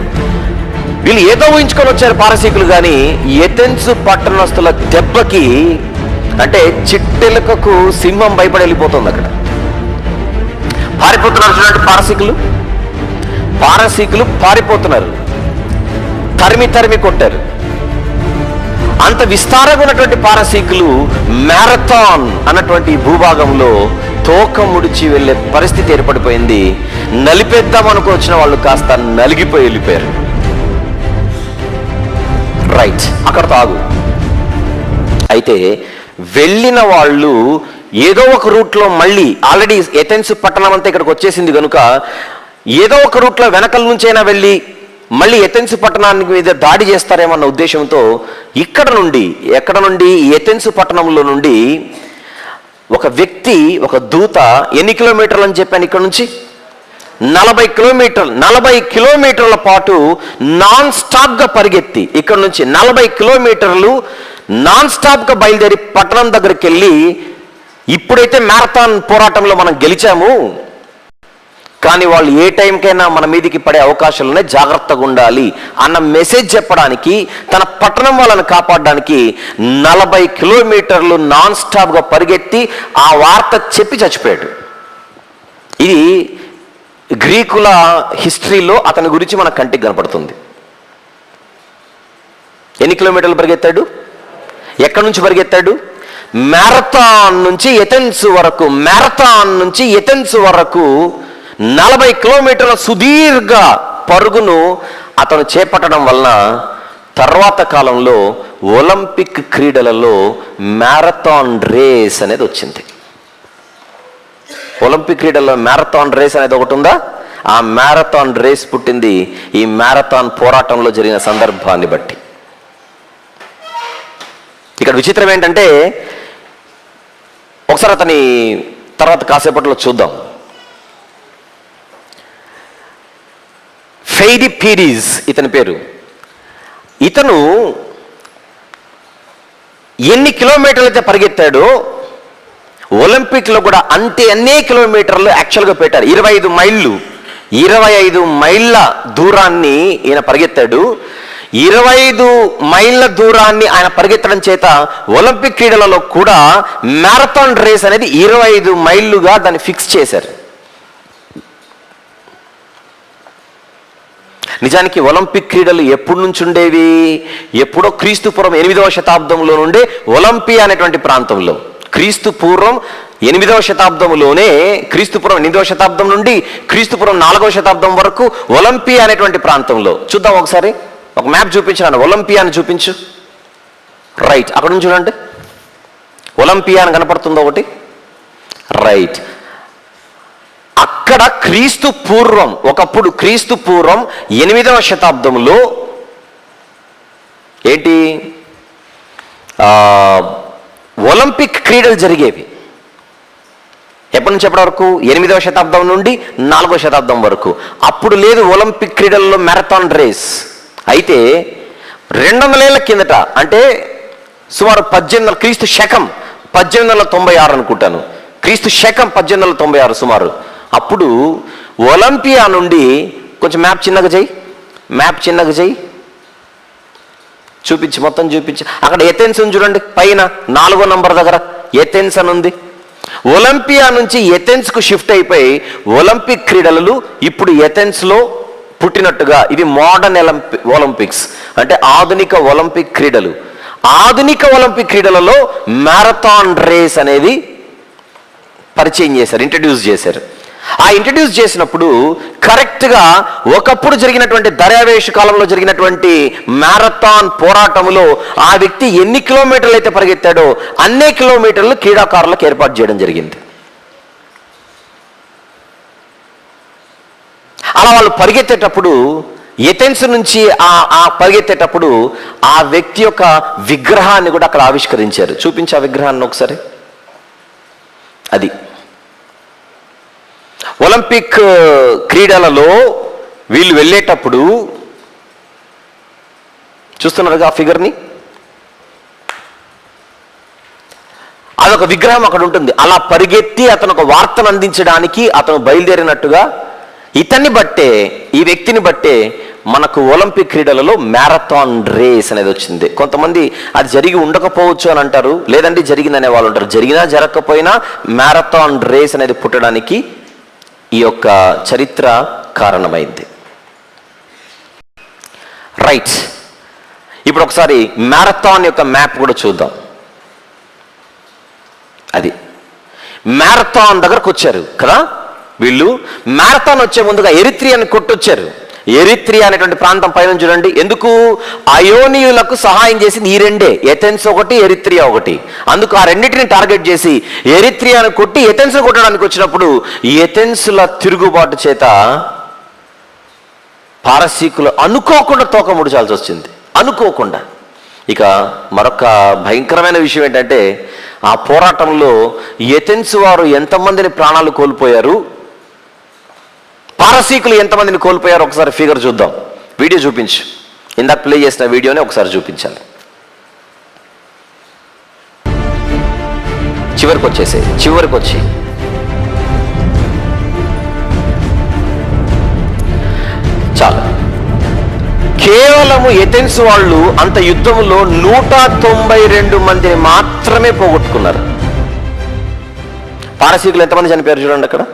Speaker 1: వీళ్ళు ఏదో ఊహించుకొని వచ్చారు పారసీకులు, కానీ ఎథెన్స్ పట్టణస్తుల దెబ్బకి అంటే చిట్టెలకకు సింహం భయపడి వెళ్ళిపోతుంది. అక్కడ పారిపోతున్నారు చూడండి పారసీకులు పారిపోతున్నారు, తరిమి కొట్టారు. అంత విస్తారంగా ఉన్నటువంటి పారసీకులు మ్యారథాన్ అన్నటువంటి భూభాగంలో తోక ముడిచి వెళ్ళే పరిస్థితి ఏర్పడిపోయింది. నలిపేద్దాం అనుకొచ్చిన వాళ్ళు కాస్త నలిగిపోయి వెళ్ళిపోయారు. రైట్, అక్కడతో ఆగు. అయితే వెళ్ళిన వాళ్ళు ఏదో ఒక రూట్లో మళ్ళీ ఆల్రెడీ ఎథెన్స్ పట్టణం అంతా ఇక్కడికి వచ్చేసింది కనుక ఏదో ఒక రూట్లో వెనకల నుంచైనా వెళ్ళి మళ్ళీ ఎథెన్స్ పట్టణానికి మీద దాడి చేస్తారేమన్న ఉద్దేశంతో ఎక్కడ నుండి ఎథెన్స్ పట్టణంలో నుండి ఒక వ్యక్తి, ఒక దూత, ఎన్ని కిలోమీటర్లు అని చెప్పాను, ఇక్కడ నుంచి 40 కిలోమీటర్ల పాటు నాన్ స్టాప్గా పరిగెత్తి ఇక్కడ నుంచి 40 కిలోమీటర్లు నాన్ స్టాప్గా బయలుదేరి పట్టణం దగ్గరికి వెళ్ళి, ఇప్పుడైతే మ్యారథాన్ పోరాటంలో మనం గెలిచాము, కానీ వాళ్ళు ఏ టైంకైనా మన మీదికి పడే అవకాశాలు ఉన్నాయి, జాగ్రత్తగా ఉండాలి అన్న మెసేజ్ చెప్పడానికి, తన పట్టణం వాళ్ళని కాపాడడానికి 40 కిలోమీటర్లు నాన్ స్టాప్గా పరిగెత్తి ఆ వార్త చెప్పి చచ్చిపోయాడు. ఇది గ్రీకుల హిస్టరీలో అతని గురించి మన కంటికి కనపడుతుంది. ఎన్ని కిలోమీటర్లు పరిగెత్తాడు? ఎక్కడి నుంచి పరిగెత్తాడు? మ్యారథాన్ నుంచి ఎథెన్స్ వరకు 40 కిలోమీటర్ల సుదీర్ఘ పరుగును అతను చేపట్టడం వలన తర్వాత కాలంలో ఒలింపిక్ క్రీడలలో మ్యారథాన్ రేస్ అనేది వచ్చింది. ఒలింపిక్ క్రీడల్లో మ్యారథాన్ రేస్ అనేది ఒకటి ఉందా? ఆ మ్యారథాన్ రేస్ పుట్టింది ఈ మ్యారథాన్ పోరాటంలో జరిగిన సందర్భాన్ని బట్టి. ఇక్కడ విచిత్రం ఏంటంటే, ఒకసారి అతని తర్వాత కాసేపట్లో చూద్దాం. ఫెయిడిపీడిస్ ఇతని పేరు. ఇతను ఎన్ని కిలోమీటర్లు అయితే పరిగెత్తాడో ఒలింపిక్లో కూడా అన్ని కిలోమీటర్లు యాక్చువల్గా పెట్టారు. 25 మైళ్ళ దూరాన్ని ఈయన పరిగెత్తాడు. 25 మైళ్ళ దూరాన్ని ఆయన పరిగెత్తడం చేత ఒలింపిక్ క్రీడలలో కూడా మ్యారథాన్ రేస్ అనేది 25 మైళ్ళుగా దాన్ని ఫిక్స్ చేశారు. నిజానికి ఒలింపిక్ క్రీడలు ఎప్పటి నుంచి ఉండేవి? ఎప్పుడో క్రీస్తుపూర్వం 8వ శతాబ్దంలో నుండే ఒలింపియా అనేటువంటి ప్రాంతంలో, క్రీస్తుపూర్వం 8వ శతాబ్దంలోనే, క్రీస్తుపూర్వం 8వ శతాబ్దం నుండి క్రీస్తుపూర్వం 4వ శతాబ్దం వరకు ఒలింపియా అనేటువంటి ప్రాంతంలో. చూద్దాం ఒకసారి, ఒక మ్యాప్ చూపించాను, ఒలింపియా అని చూపించు. రైట్, అక్కడ నుంచి చూడండి, ఒలింపియా అని కనపడుతుందో ఒకటి. రైట్, అక్కడ ఒకప్పుడు క్రీస్తు పూర్వం 8వ శతాబ్దంలో ఏంటి ఒలింపిక్ క్రీడలు జరిగేవి. ఎప్పటి నుంచి ఎప్పటి వరకు? 8వ శతాబ్దం నుండి 4వ శతాబ్దం వరకు. అప్పుడు లేదు ఒలింపిక్ క్రీడల్లో మ్యారథాన్ రేస్. అయితే 200 ఏళ్ల కిందట, అంటే సుమారు 1800 క్రీస్తు శకం 1896 అనుకుంటాను, క్రీస్తు శకం 1896 సుమారు. అప్పుడు ఒలింపియా నుండి కొంచెం మ్యాప్ చిన్నగా చేయి, చూపించి, మొత్తం చూపించి. అక్కడ ఎథెన్స్ ఉంది చూడండి, పైన 4వ నంబర్ దగ్గర ఎథెన్స్ అని ఉంది. ఒలింపియా నుంచి ఎథెన్స్కు షిఫ్ట్ అయిపోయి ఒలింపిక్ క్రీడలు ఇప్పుడు ఎథెన్స్లో పుట్టినట్టుగా, ఇది మోడర్న్ ఒలింపిక్స్ అంటే ఆధునిక ఒలింపిక్ క్రీడలు. ఆధునిక ఒలింపిక్ క్రీడలలో మ్యారథాన్ రేస్ అనేది పరిచయం చేశారు, ఇంట్రడ్యూస్ చేశారు. ఆ ఇంట్రడ్యూస్ చేసినప్పుడు కరెక్ట్గా ఒకప్పుడు జరిగినటువంటి దర్యావేష కాలంలో జరిగినటువంటి మ్యారథాన్ పోరాటంలో ఆ వ్యక్తి ఎన్ని కిలోమీటర్లు అయితే పరిగెత్తాడో అన్నే కిలోమీటర్లు క్రీడాకారులకు ఏర్పాటు చేయడం జరిగింది. అలా వాళ్ళు పరిగెత్తేటప్పుడు ఎథెన్స్ నుంచి ఆ పరిగెత్తేటప్పుడు ఆ వ్యక్తి యొక్క విగ్రహాన్ని కూడా అక్కడ ఆవిష్కరించారు. చూపించి ఆ విగ్రహాన్ని ఒకసారి. అది ఒలింపిక్ క్రీడలలో వీళ్ళు వెళ్ళేటప్పుడు చూస్తున్నారుగా ఆ ఫిగర్ని, అదొక విగ్రహం అక్కడ ఉంటుంది. అలా పరిగెత్తి అతను ఒక వార్తను అందించడానికి అతను బయలుదేరినట్టుగా ఇతన్ని బట్టే, ఈ వ్యక్తిని బట్టే మనకు ఒలింపిక్ క్రీడలలో మ్యారథాన్ రేస్ అనేది వచ్చింది. కొంతమంది అది జరిగి ఉండకపోవచ్చు అని అంటారు, లేదంటే జరిగిందనే వాళ్ళు ఉంటారు. జరిగినా జరగకపోయినా మ్యారథాన్ రేస్ అనేది పుట్టడానికి ఈ యొక్క చరిత్ర కారణమైంది. రైట్, ఇప్పుడు ఒకసారి మ్యారథాన్ యొక్క మ్యాప్ కూడా చూద్దాం. అది మ్యారథాన్ దగ్గరకు వచ్చారు కదా వీళ్ళు. మ్యారథాన్ వచ్చే ముందుగా ఎరిత్రియాని కొట్టొచ్చారు. ఎరిత్రియా అనేటువంటి ప్రాంతం పైన చూడండి. ఎందుకు? అయోనియులకు సహాయం చేసింది ఈ రెండే, ఎథెన్స్ ఒకటి, ఎరిత్రియా ఒకటి. అందుకు ఆ రెండింటిని టార్గెట్ చేసి ఎరిత్రియాను కొట్టి ఎథెన్స్ కొట్టడానికి వచ్చినప్పుడు ఎథెన్సుల తిరుగుబాటు చేత పారసీకులు అనుకోకుండా తోక ముడిచాల్సి వచ్చింది. అనుకోకుండా. ఇక మరొక భయంకరమైన విషయం ఏంటంటే, ఆ పోరాటంలో ఎథెన్స్ వారు ఎంతమందిని ప్రాణాలు కోల్పోయారు, పారసీకులు ఎంతమందిని కోల్పోయారు ఒకసారి ఫిగర్ చూద్దాం. వీడియో చూపించు. ఇందాక ప్లే చేసిన వీడియోని ఒకసారి చూపించాలి. చివరికి వచ్చేసే, చివరికి వచ్చి చాలు. కేవలము ఎథెన్స్ వాళ్ళు అంత యుద్ధంలో 192 మందిని మాత్రమే పోగొట్టుకున్నారు. పారసీకులు ఎంతమంది చనిపోయారు చూడండి అక్కడ.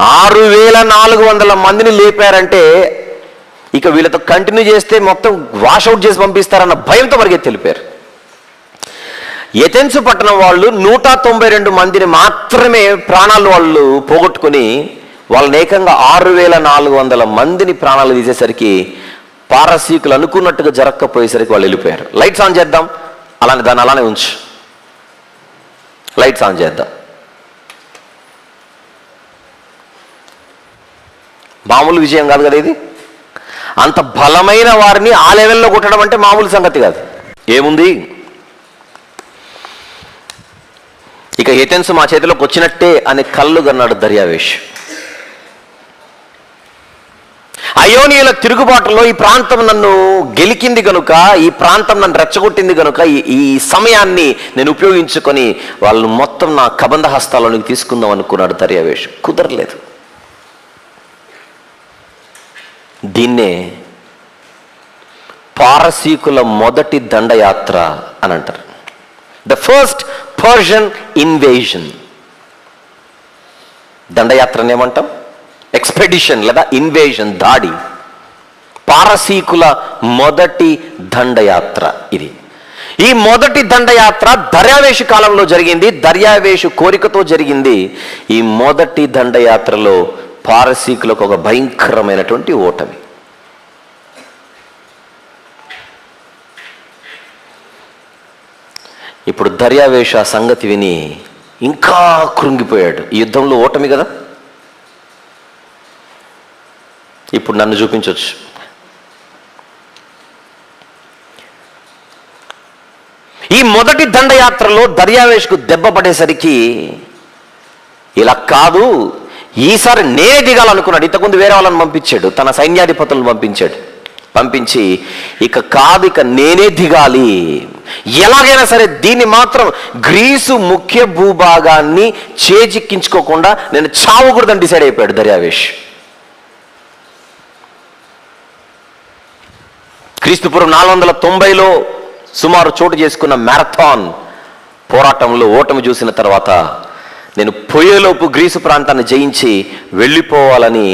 Speaker 1: 6400 మందిని లేపారంటే ఇక వీళ్ళతో కంటిన్యూ చేస్తే మొత్తం వాషౌట్ చేసి పంపిస్తారన్న భయంతో పరిగెత్తి వెళ్ళిపోయారు. ఎథెన్స్ పట్టణం వాళ్ళు 192 మందిని మాత్రమే ప్రాణాలు వాళ్ళు పోగొట్టుకుని వాళ్ళని ఏకంగా 6400 మందిని ప్రాణాలు తీసేసరికి పారసీకులు అనుకున్నట్టుగా జరగకపోయేసరికి వాళ్ళు వెళ్ళిపోయారు. లైట్స్ ఆన్ చేద్దాం, దాన్ని అలానే ఉంచు. లైట్స్ ఆన్ చేద్దాం. మామూలు విజయం కాదు కదా ఇది. అంత బలమైన వారిని ఆ లెవెల్లో కొట్టడం అంటే మామూలు సంగతి కాదు. ఏముంది, ఇక ఎథెన్స్ మా చేతిలోకి వచ్చినట్టే అని కళ్ళు కన్నాడు దర్యావేష్. అయోనియుల తిరుగుబాటులో ఈ ప్రాంతం నన్ను గెలికింది కనుక, ఈ ప్రాంతం నన్ను రెచ్చగొట్టింది కనుక ఈ సమయాన్ని నేను ఉపయోగించుకొని వాళ్ళు మొత్తం నా కబంధ హస్తాలోనికి తీసుకుందాం అనుకున్నాడు దర్యావేష్. కుదరలేదు. దీన్నే పారసీకుల మొదటి దండయాత్ర అని అంటారు. The first Persian invasion. దండయాత్రని ఏమంటాం? ఎక్స్పెడిషన్ లేదా ఇన్వేజన్, దాడి. పారసీకుల మొదటి దండయాత్ర ఇది. ఈ మొదటి దండయాత్ర దర్యావేషు కాలంలో జరిగింది. దర్యావేషు కోరికతో జరిగింది. ఈ మొదటి దండయాత్రలో పారసీకులకు ఒక భయంకరమైనటువంటి ఓటమి. ఇప్పుడు దర్యావేషు ఆ సంగతి విని ఇంకా కృంగిపోయాడు. ఈ యుద్ధంలో ఓటమి కదా. ఇప్పుడు నన్ను చూపించవచ్చు. ఈ మొదటి దండయాత్రలో దర్యావేష్కు దెబ్బ పడేసరికి ఇలా కాదు, ఈసారి నేనే దిగాలనుకున్నాడు. ఇంతకుముందు వేరే వాళ్ళని పంపించాడు, తన సైన్యాధిపతులను పంపించి ఇక కాదు, ఇక నేనే దిగాలి, ఎలాగైనా సరే దీన్ని మాత్రం గ్రీసు ముఖ్య భూభాగాన్ని చేజిక్కించుకోకుండా నేను చావకూడదని డిసైడ్ అయిపోయాడు దర్యావేష్. క్రీస్తుపూర్వం 490లో సుమారు చోటు చేసుకున్న మ్యారథాన్ పోరాటంలో ఓటమి చూసిన తర్వాత నేను పోయేలోపు గ్రీసు ప్రాంతాన్ని జయించి వెళ్ళిపోవాలని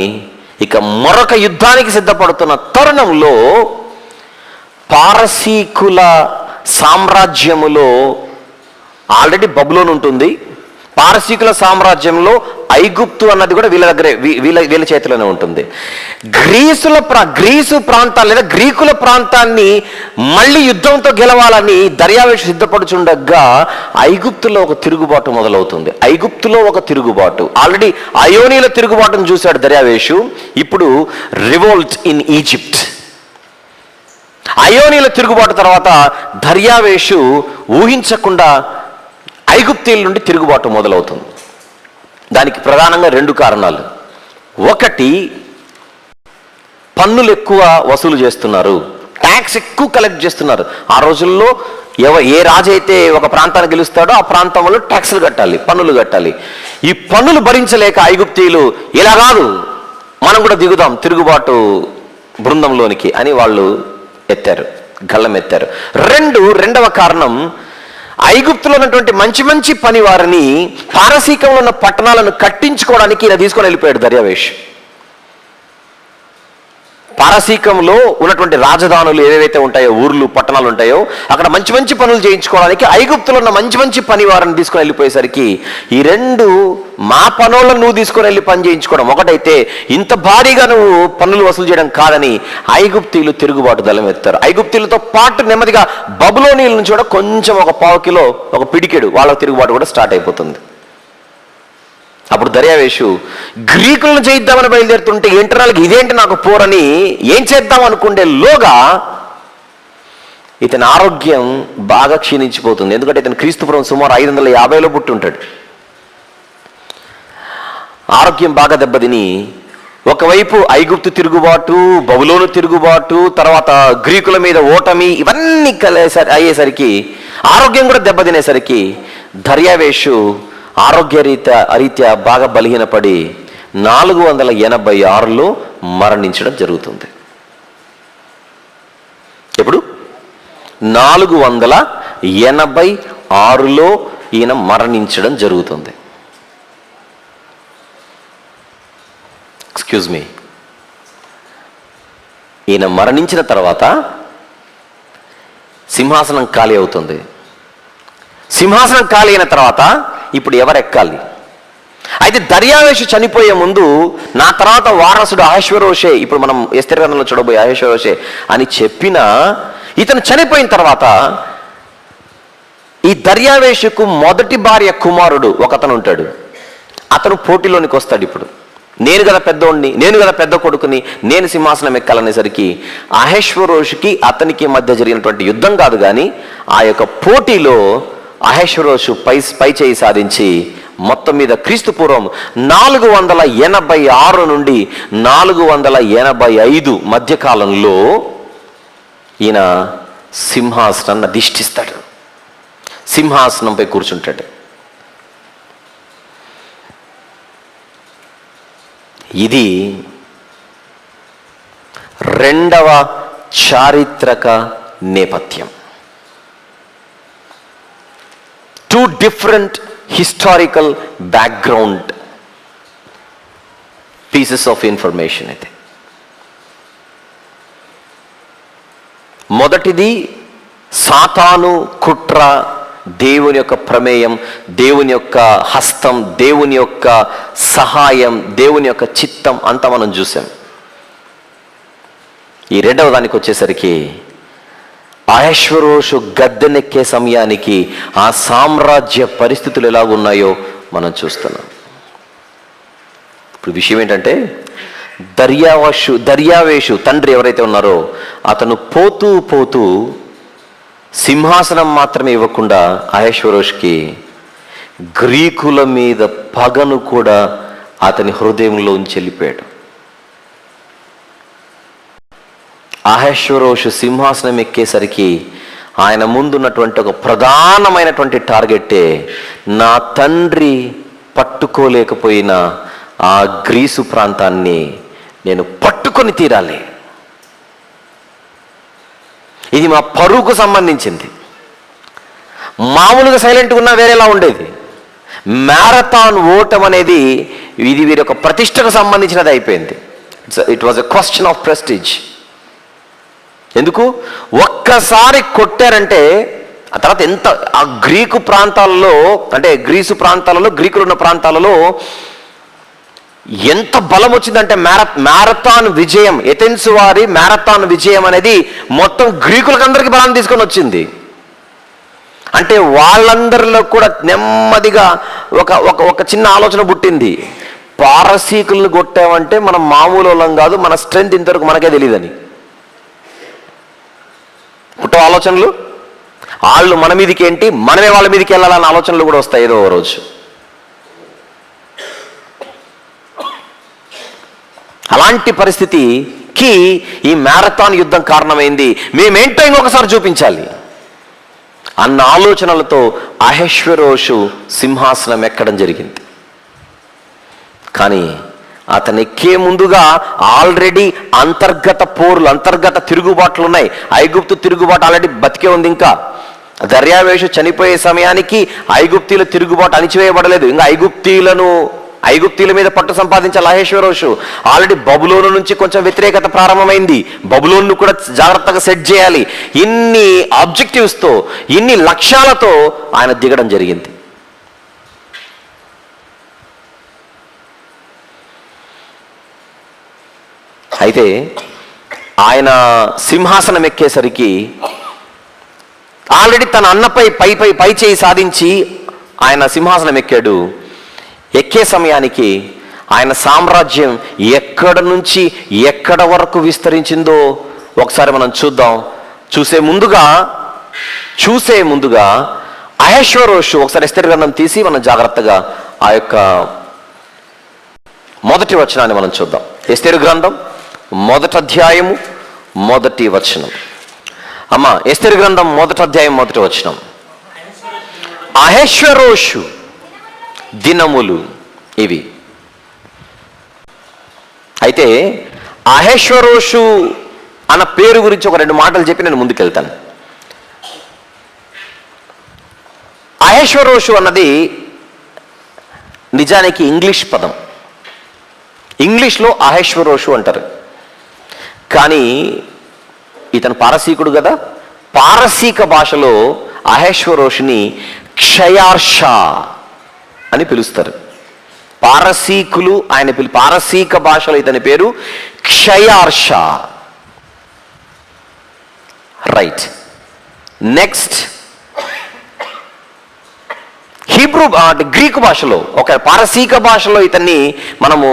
Speaker 1: ఇక మరొక యుద్ధానికి సిద్ధపడుతున్న తరుణంలో పారసీకుల సామ్రాజ్యములో ఆల్రెడీ బబులోన్ ఉంటుంది. పారసీకుల సామ్రాజ్యంలో ఐగుప్తు అన్నది కూడా వీళ్ళ దగ్గరే, వీళ్ళ చేతిలోనే ఉంటుంది. గ్రీసు ప్రాంతాన్ని లేదా గ్రీకుల ప్రాంతాన్ని మళ్ళీ యుద్ధంతో గెలవాలని దర్యావేషు సిద్ధపడుచుండగా ఐగుప్తులో ఒక తిరుగుబాటు మొదలవుతుంది. ఐగుప్తులో ఒక తిరుగుబాటు, ఆల్రెడీ అయోనీల తిరుగుబాటును చూశాడు దర్యావేషు. ఇప్పుడు రివోల్ట్ ఇన్ ఈజిప్ట్. అయోనీల తిరుగుబాటు తర్వాత దర్యావేషు ఊహించకుండా ఐగుప్తీయుల నుండి తిరుగుబాటు మొదలవుతుంది. దానికి ప్రధానంగా 2 కారణాలు. ఒకటి, పన్నులు ఎక్కువ వసూలు చేస్తున్నారు, ట్యాక్స్ ఎక్కువ కలెక్ట్ చేస్తున్నారు. ఆ రోజుల్లో ఏ రాజు అయితే ఒక ప్రాంతాన్ని గెలుస్తాడో ఆ ప్రాంతంలో ట్యాక్సులు కట్టాలి, పన్నులు కట్టాలి. ఈ పన్నులు భరించలేక ఐగుప్తీయులు ఇలా కాదు, మనం కూడా దిగుదాం తిరుగుబాటు బృందంలోనికి అని వాళ్ళు గళ్ళం ఎత్తారు. రెండవ కారణం, ఐగుప్తులో ఉన్నటువంటి మంచి పని వారిని పారసీకంలో ఉన్న పట్టణాలను కట్టించుకోవడానికి ఈయన తీసుకొని వెళ్ళిపోయాడు దర్యావేష్. పారసీకంలో ఉన్నటువంటి రాజధానులు ఏవేవైతే ఉంటాయో, ఊర్లు పట్టణాలు ఉంటాయో, అక్కడ మంచి పనులు చేయించుకోవడానికి ఐగుప్తులో ఉన్న మంచి పని వారిని తీసుకొని వెళ్ళిపోయేసరికి ఈ 2 మా పనులను నువ్వు తీసుకొని వెళ్ళి పని చేయించుకోవడం ఒకటైతే, ఇంత భారీగా నువ్వు పన్నులు వసూలు చేయడం కాదని ఐగుప్తీయులు తిరుగుబాటు దళం ఎత్తారు. ఐగుప్తీయులతో పాటు నెమ్మదిగా బబులోనీయుల నుంచి కూడా కొంచెం ఒక 1/4 కిలో, ఒక పిడికెడు వాళ్ళ తిరుగుబాటు కూడా స్టార్ట్ అయిపోతుంది. అప్పుడు దర్యావేషు గ్రీకులను చేయిద్దామని బయలుదేరుతుంటే ఇంటర్నల్కి ఇదేంటి నాకు పోరని ఏం చేద్దాం అనుకుంటే లోగా ఇతని ఆరోగ్యం బాగా క్షీణించిపోతుంది. ఎందుకంటే ఇతను క్రీస్తుపురం సుమారు 550లో పుట్టి ఉంటాడు. ఆరోగ్యం బాగా దెబ్బతిని ఒకవైపు ఐగుప్తు తిరుగుబాటు, బబులోను తిరుగుబాటు, తర్వాత గ్రీకుల మీద ఓటమి, ఇవన్నీ అయ్యేసరికి ఆరోగ్యం కూడా దెబ్బతినేసరికి దర్యావేషు రీత్యా బాగా బలహీనపడి 486లో మరణించడం జరుగుతుంది. ఎప్పుడు? 486లో ఈయన మరణించడం జరుగుతుంది. Excuse me. ఈయన మరణించిన తర్వాత సింహాసనం ఖాళీ అవుతుంది. సింహాసనం ఖాళీ అయిన తర్వాత ఇప్పుడు ఎవరు ఎక్కాలి? అయితే దర్యావేషు చనిపోయే ముందు నా తర్వాత వారసుడు అహష్వేరోషే, ఇప్పుడు మనం ఎస్తేరు గ్రంథంలో చూడబోయే అహష్వేరోషే అని చెప్పిన ఇతను చనిపోయిన తర్వాత ఈ దర్యావేషుకు మొదటి భార్య కుమారుడు ఒకతను ఉంటాడు. అతను పోటీలోనికి వస్తాడు. ఇప్పుడు నేను కదా పెద్దోడిని, నేను కదా పెద్ద కొడుకుని, నేను సింహాసనం ఎక్కాలనేసరికి అహష్వేరోషుకి అతనికి మధ్య జరిగినటువంటి యుద్ధం కాదు, కానీ ఆ యొక్క పోటీలో అహష్వేరోషు పై చేయి సాధించి మొత్తం మీద క్రీస్తుపూర్వం 486 నుండి 485 మధ్యకాలంలో ఈయన సింహాసనాన్ని అధిష్ఠిస్తాడు. సింహాసనంపై కూర్చుంటాడు. ఇది 2వ చారిత్రక నేపథ్యం. 2 different historical background pieces of information. అయితే మొదటిది సాతాను కుట్ర, దేవుని యొక్క ప్రమేయం, దేవుని యొక్క హస్తం, దేవుని యొక్క సహాయం, దేవుని యొక్క చిత్తం అంతా మనం చూసాం. ఈ 2వ దానికి వచ్చేసరికి అహష్వేరోషు గద్దెనెక్కే సమయానికి ఆ సామ్రాజ్య పరిస్థితులు ఎలా ఉన్నాయో మనం చూస్తున్నాం. ఇప్పుడు విషయం ఏంటంటే దర్యావేషు తండ్రి ఎవరైతే ఉన్నారో అతను పోతూ సింహాసనం మాత్రమే ఇవ్వకుండా అహష్వేరోషుకి గ్రీకుల మీద పగను కూడా అతని హృదయంలో ఉంచి వెళ్ళిపోయాడు. అహష్వేరోషు సింహాసనం ఎక్కేసరికి ఆయన ముందున్నటువంటి ఒక ప్రధానమైనటువంటి టార్గెట్టే, నా తండ్రి పట్టుకోలేకపోయిన ఆ గ్రీసు ప్రాంతాన్ని నేను పట్టుకొని తీరాలి. ఇది మా పరువుకు సంబంధించింది. మామూలుగా సైలెంట్గా ఉన్నా వేరేలా ఉండేది. మ్యారథాన్ ఓటం అనేది ఇది వీరి యొక్క ప్రతిష్టకు సంబంధించినది అయిపోయింది. It was a question of prestige. ఎందుకు? ఒక్కసారి కొట్టారంటే ఆ తర్వాత ఎంత ఆ గ్రీకు ప్రాంతాలలో, అంటే గ్రీసు ప్రాంతాలలో, గ్రీకులు ఉన్న ప్రాంతాలలో ఎంత బలం వచ్చిందంటే మ్యారథాన్ విజయం, ఎథెన్స్ వారి మ్యారథాన్ విజయం అనేది మొత్తం గ్రీకులకు అందరికీ బలాన్ని తీసుకొని వచ్చింది. అంటే వాళ్ళందరిలో కూడా నెమ్మదిగా ఒక చిన్న ఆలోచన పుట్టింది. పారసీకులను కొట్టామంటే మనం మామూలు వాళ్ళం కాదు, మన స్ట్రెంత్ ఇంతవరకు మనకే తెలియదని. పుట్ట ఆలోచనలు, వాళ్ళు మన మీదకి ఏంటి, మనమే వాళ్ళ మీదకి వెళ్ళాలన్న ఆలోచనలు కూడా వస్తాయి ఏదో ఓ రోజు. అలాంటి పరిస్థితికి ఈ మ్యారథాన్ యుద్ధం కారణమైంది. మేమేంటో ఇంకొకసారి చూపించాలి అన్న ఆలోచనలతో అహష్వేరోషు సింహాసనం ఎక్కడం జరిగింది. కానీ అతను ఎక్కే ముందుగా ఆల్రెడీ అంతర్గత పోర్లు, అంతర్గత తిరుగుబాట్లు ఉన్నాయి. ఐగుప్తు తిరుగుబాటు ఆల్రెడీ బతికే ఉంది. ఇంకా దర్యావేషు చనిపోయే సమయానికి ఐగుప్తీల తిరుగుబాటు అణిచివేయబడలేదు. ఇంకా ఐగుప్తీల మీద పట్టు సంపాదించాలి అహష్వేరోషు. ఆల్రెడీ బబులోను నుంచి కొంచెం వ్యతిరేకత ప్రారంభమైంది. బబులోను కూడా జాగ్రత్తగా సెట్ చేయాలి. ఇన్ని ఆబ్జెక్టివ్స్తో, ఇన్ని లక్ష్యాలతో ఆయన దిగడం జరిగింది. అయితే ఆయన సింహాసనం ఎక్కేసరికి ఆల్రెడీ తన అన్నపై పై చేయి సాధించి ఆయన సింహాసనం ఎక్కాడు. ఎక్కే సమయానికి ఆయన సామ్రాజ్యం ఎక్కడ నుంచి ఎక్కడ వరకు విస్తరించిందో ఒకసారి మనం చూద్దాం. చూసే ముందుగా అహష్వేరోషు ఒకసారి ఎస్తేరు గ్రంథం తీసి మనం జాగ్రత్తగా ఆ యొక్క మొదటి వచనాన్ని మనం చూద్దాం. ఎస్తేరు గ్రంథం 1వ అధ్యాయము 1వ వచనం. అమ్మా, ఎస్తేరు గ్రంథం 1వ అధ్యాయం 1వ వచనం. అహష్వేరోషు దినములు ఇవి. అయితే అహష్వేరోషు అన్న పేరు గురించి ఒక 2 మాటలు చెప్పి నేను ముందుకెళ్తాను. అహష్వేరోషు అన్నది నిజానికి ఇంగ్లీష్ పదం. ఇంగ్లీష్లో అహష్వేరోషు అంటారు. కానీ ఇతను పారసీకుడు కదా, పారసీక భాషలో అహష్వేరోషుని క్షయార్షా అని పిలుస్తారు. పారసీకులు పారసీక భాషలో ఇతని పేరు క్షయార్షా. రైట్. నెక్స్ట్, హీబ్రూ అంటే గ్రీకు భాషలో, ఒక పారసీక భాషలో ఇతన్ని మనము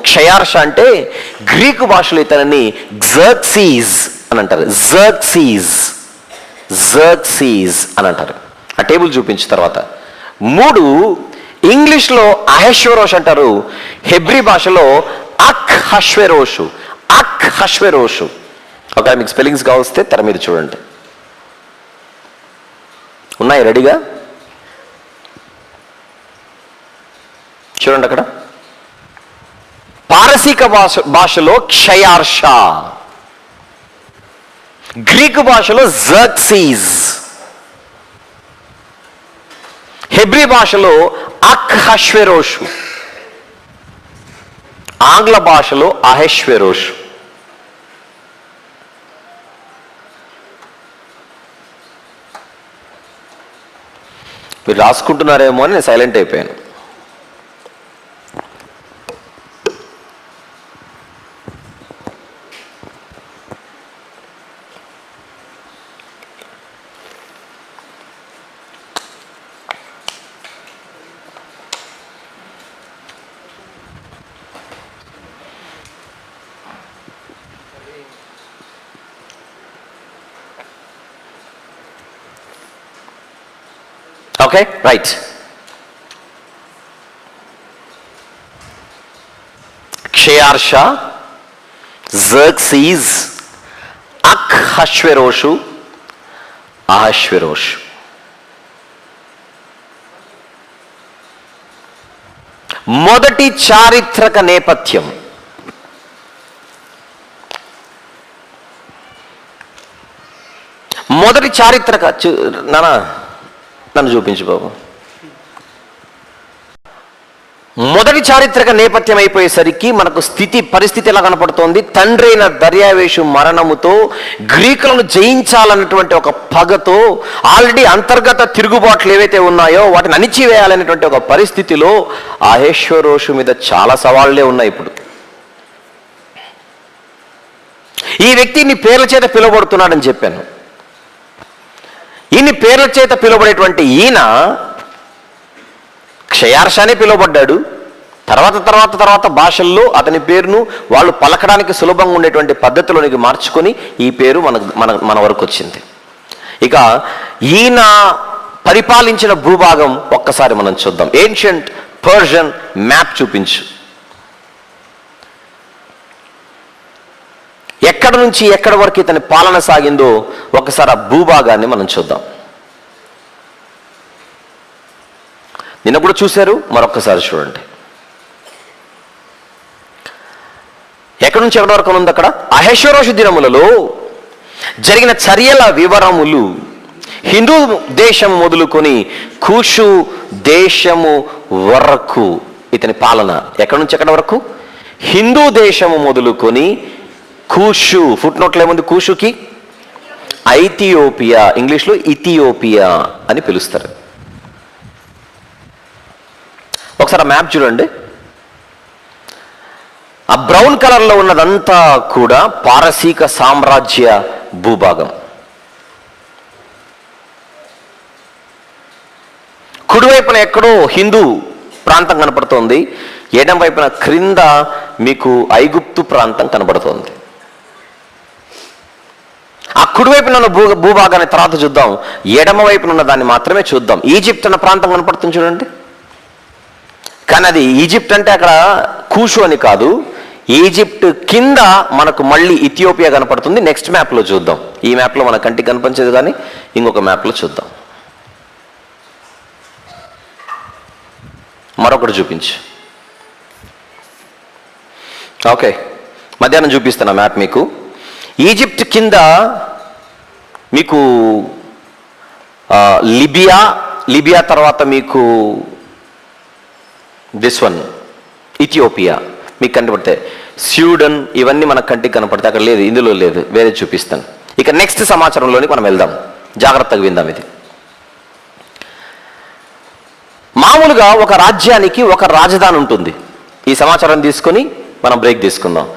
Speaker 1: క్షయార్ష అంటే, గ్రీకు భాషలో ఇతన్ని జర్క్సీస్ అని అంటారు. జర్క్సీస్ అని అంటారు. ఆ టేబుల్ చూపించిన తర్వాత 3 ఇంగ్లీష్లో అహష్వేరోషు అంటారు. హెబ్రీ భాషలో అహష్వేరోషు. ఒక మీకు స్పెల్లింగ్స్ కావస్తే తెర మీద చూడండి. ఉన్నాయి రెడీగా? చూడండి అక్కడ. పారసీక భాషలో క్షయార్షా, గ్రీకు భాషలో జర్క్సీస్, హెబ్రీ భాషలో అహష్వేరోషు, ఆంగ్ల భాషలో అహష్వేరోషు. మీరు రాసుకుంటున్నారేమో అని నేను సైలెంట్ అయిపోయాను. Okay, right. క్షయార్షా, జర్క్సీస్, అహష్వేరోషు, అహష్వేరోషు. మొదటి చారిత్రక నేపథ్యం. మొదటి చారిత్రక నన్ను చూపించు బాబు. మొదటి చారిత్రక నేపథ్యం అయిపోయేసరికి మనకు పరిస్థితి ఎలా కనపడుతోంది? తండ్రి అయిన దర్యావేషు మరణముతో గ్రీకులను జయించాలన్నటువంటి ఒక పగతో, ఆల్రెడీ అంతర్గత తిరుగుబాట్లు ఏవైతే ఉన్నాయో వాటిని అణిచివేయాలనేటువంటి ఒక పరిస్థితిలో అహష్వేరోషు మీద చాలా సవాళ్లే ఉన్నాయి. ఇప్పుడు ఈ వ్యక్తిని పేర్ల చేత పిలువబడుతున్నాడని చెప్పాను. ఇన్ని పేర్ల చేత పిలువబడేటువంటి ఈయన క్షయార్షానే పిలువబడ్డాడు. తర్వాత భాషల్లో అతని పేరును వాళ్ళు పలకడానికి సులభంగా ఉండేటువంటి పద్ధతిలోనికి మార్చుకొని ఈ పేరు మన వరకు వచ్చింది. ఇక ఈయన పరిపాలించిన భూభాగం ఒక్కసారి మనం చూద్దాం. ఏన్షియంట్ పర్షియన్ మ్యాప్ చూపించు. ఎక్కడ నుంచి ఎక్కడి వరకు ఇతని పాలన సాగిందో ఒకసారి ఆ భూభాగాన్ని మనం చూద్దాం. నిన్న కూడా చూశారు, మరొక్కసారి చూడండి. ఎక్కడి నుంచి ఎక్కడి వరకు ఉంది అక్కడ? అహష్వేరోషు దినములలో జరిగిన చర్యల వివరములు హిందూ దేశం మొదలుకొని కూషు దేశము వరకు ఇతని పాలన ఎక్కడి నుంచి ఎక్కడి వరకు? హిందూ దేశము మొదలుకొని కూషు, ఫుట్ నోట్లో ఏముంది కూషుకి? ఐథియోపియా, ఇంగ్లీష్లో ఇథియోపియా అని పిలుస్తారు. ఒకసారి మ్యాప్ చూడండి. ఆ బ్రౌన్ కలర్లో ఉన్నదంతా కూడా పారసీక సామ్రాజ్య భూభాగం. కుడివైపున ఎక్కడో హిందూ ప్రాంతం కనపడుతోంది, ఎడం వైపున క్రింద మీకు ఐగుప్తు ప్రాంతం కనబడుతోంది. ఆ కుడివైపున ఉన్న భూభాగాన్ని తర్వాత చూద్దాం, ఎడమ వైపున ఉన్న దాన్ని మాత్రమే చూద్దాం. ఈజిప్ట్ అన్న ప్రాంతం కనపడుతుంది చూడండి. కానీ అది ఈజిప్ట్ అంటే అక్కడ కూషు అని కాదు, ఈజిప్ట్ కింద మనకు మళ్ళీ ఇథియోపియా కనపడుతుంది. నెక్స్ట్ మ్యాప్లో చూద్దాం. ఈ మ్యాప్లో మన కంటికి కనిపించేది, కానీ ఇంకొక మ్యాప్లో చూద్దాం. మరొకటి చూపించు. ఓకే, మధ్యాహ్నం చూపిస్తున్నా మ్యాప్ మీకు. ఈజిప్ట్ కింద మీకు లిబియా తర్వాత మీకు దిస్ వన్ ఇథియోపియా మీకు కనపడతాయి. స్యూడన్ ఇవన్నీ మన కంటికి కనపడతాయి. అక్కడ లేదు, ఇందులో లేదు, వేరే చూపిస్తాను. ఇక నెక్స్ట్ సమాచారంలోనికి మనం వెళ్దాం, జాగ్రత్తగా విందాం. ఇది మామూలుగా ఒక రాజ్యానికి ఒక రాజధాని ఉంటుంది. ఈ సమాచారం తీసుకొని మనం బ్రేక్ తీసుకుందాం.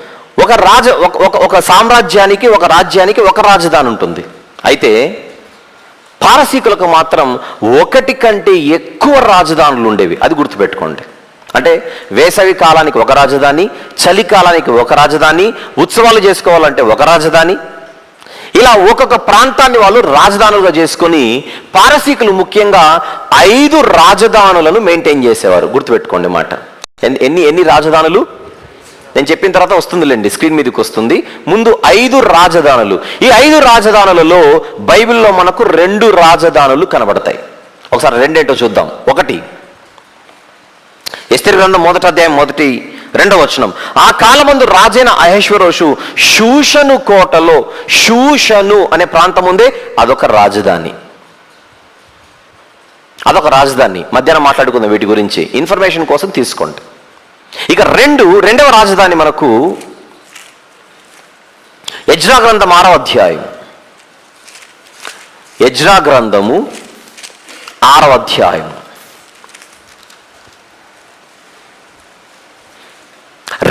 Speaker 1: ఒక సామ్రాజ్యానికి ఒక రాజ్యానికి ఒక రాజధాని ఉంటుంది. అయితే పారసీకులకు మాత్రం ఒకటి కంటే ఎక్కువ రాజధానులు ఉండేవి. అది గుర్తుపెట్టుకోండి. అంటే వేసవి కాలానికి ఒక రాజధాని, చలికాలానికి ఒక రాజధాని, ఉత్సవాలు చేసుకోవాలంటే ఒక రాజధాని, ఇలా ఒక్కొక్క ప్రాంతాన్ని వాళ్ళు రాజధానులుగా చేసుకొని పారసీకులు ముఖ్యంగా 5 రాజధానులను మెయింటైన్ చేసేవారు. గుర్తుపెట్టుకోండి మాట. ఎన్ని రాజధానులు నేను చెప్పిన తర్వాత వస్తుందిలేండి, స్క్రీన్ మీదకి వస్తుంది. ముందు 5 రాజధానులు. ఈ 5 రాజధానులలో బైబిల్లో మనకు 2 రాజధానులు కనబడతాయి. ఒకసారి రెండేంటో చూద్దాం. ఒకటి ఎస్తేరు గ్రంథం 1వ అధ్యాయం 1-2వ వచనం. ఆ కాలమందు రాజైన అహష్వేరోషు షూషను కోటలో, షూషను అనే ప్రాంతం ఉంది, అదొక రాజధాని. మధ్యాహ్నం మాట్లాడుకుందాం వీటి గురించి, ఇన్ఫర్మేషన్ కోసం తీసుకోండి. ఇక రెండవ రాజధాని మనకు ఎజ్రా గ్రంథం 6వ అధ్యాయం. ఎజ్రా గ్రంథము 6వ అధ్యాయం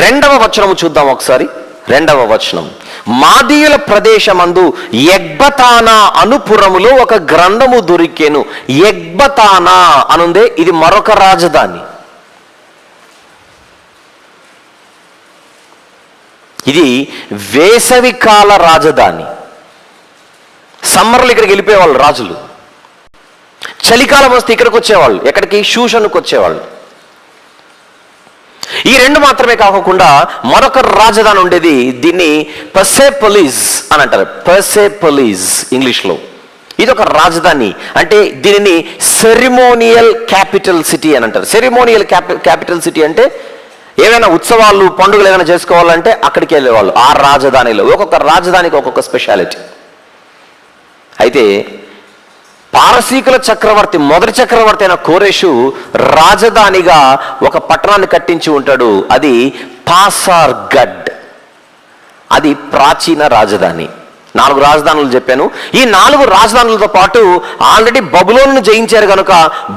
Speaker 1: 2వ వచనము చూద్దాం ఒకసారి. 2వ వచనం. మాదీయుల ప్రదేశమందు ఎగ్బతానా అనుపురములో ఒక గ్రంథము దొరికెను. ఎగ్బతానా అనుందే, ఇది మరొక రాజధాని. ఇది వేసవి కాల రాజధాని. సమ్మర్లో ఇక్కడికి వెళ్ళిపోయేవాళ్ళు రాజులు, చలికాలం వస్తే ఇక్కడికి వచ్చేవాళ్ళు. ఎక్కడికి? షూషన్కు వచ్చేవాళ్ళు. ఈ 2 మాత్రమే కాకుండా మరొక రాజధాని ఉండేది. దీన్ని పర్సెపోలిస్ అని అంటారు. పర్సెపోలిస్ ఇంగ్లీష్లో. ఇది ఒక రాజధాని. అంటే దీనిని సెరిమోనియల్ క్యాపిటల్ సిటీ అని అంటారు. సెరిమోనియల్ క్యాపిటల్ సిటీ అంటే ఏమైనా ఉత్సవాలు, పండుగలు ఏమైనా చేసుకోవాలంటే అక్కడికి వెళ్ళేవాళ్ళు. ఆ రాజధానిలో ఒక్కొక్క రాజధానికి ఒక్కొక్క స్పెషాలిటీ. అయితే పారసీకుల చక్రవర్తి, మొదటి చక్రవర్తి అయిన కోరెషు రాజధానిగా ఒక పట్టణాన్ని కట్టించి ఉంటాడు. అది పాసార్గఢ్. అది ప్రాచీన రాజధాని. 4 రాజధానులు చెప్పాను. ఈ 4 రాజధానులతో పాటు ఆల్రెడీ బబులోను జయించారు కనుక,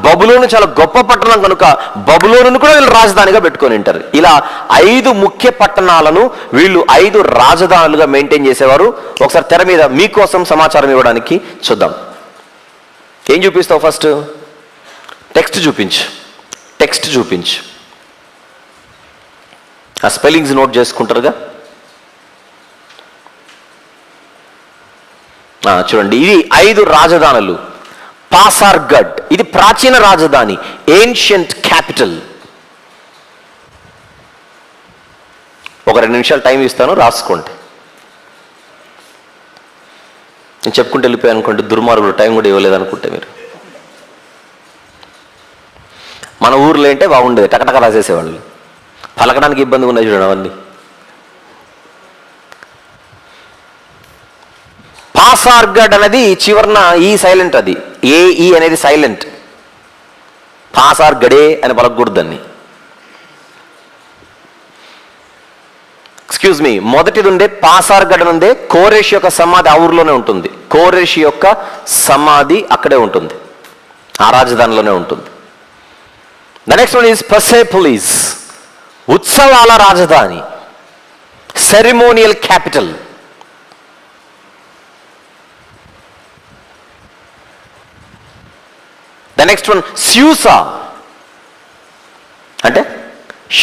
Speaker 1: బబులోను చాలా గొప్ప పట్టణం కనుక బబులోనును కూడా వీళ్ళు రాజధానిగా పెట్టుకొని ఉంటారు. ఇలా 5 ముఖ్య పట్టణాలను వీళ్ళు 5 రాజధానులుగా మెయింటైన్ చేసేవారు. ఒకసారి తెర మీద మీకోసం సమాచారం ఇవ్వడానికి చూద్దాం. ఏం చూపిస్తావు? ఫస్ట్ టెక్స్ట్ చూపించు. ఆ స్పెల్లింగ్స్ నోట్ చేసుకుంటారుగా. చూడండి, ఇది 5 రాజధానులు. పాసార్గఢ్ ఇది ప్రాచీన రాజధాని, ఏన్షియంట్ క్యాపిటల్. ఒక 2 నిమిషాలు టైం ఇస్తాను, రాసుకోండి. నేను చెప్పుకుంటూ వెళ్ళిపోయాను అనుకోండి, దుర్మార్గుడు టైం కూడా ఇవ్వలేదు అనుకుంటే మీరు. మన ఊర్లో అంటే బాగుండేది, టకటక రాసేసేవాళ్ళు. పలకడానికి ఇబ్బంది ఉన్నాయి చూడండి అవన్నీ. పాసార్గఢ్ అనేది చివరన ఈ సైలెంట్, అది ఏఈ అనేది సైలెంట్. పాసార్గఢే అని పలకూడదు దాన్ని. ఎక్స్క్యూజ్ మీ, మొదటిది ఉండే పాసార్గఢ్ ఉందే కోరేష్ యొక్క సమాధి ఆ ఊర్లోనే ఉంటుంది. కోరేష్ యొక్క సమాధి అక్కడే ఉంటుంది, ఆ రాజధానిలోనే ఉంటుంది. The next one is Persepolis, ఉత్సవాల రాజధాని, ceremonial capital. The next one Susa, అంటే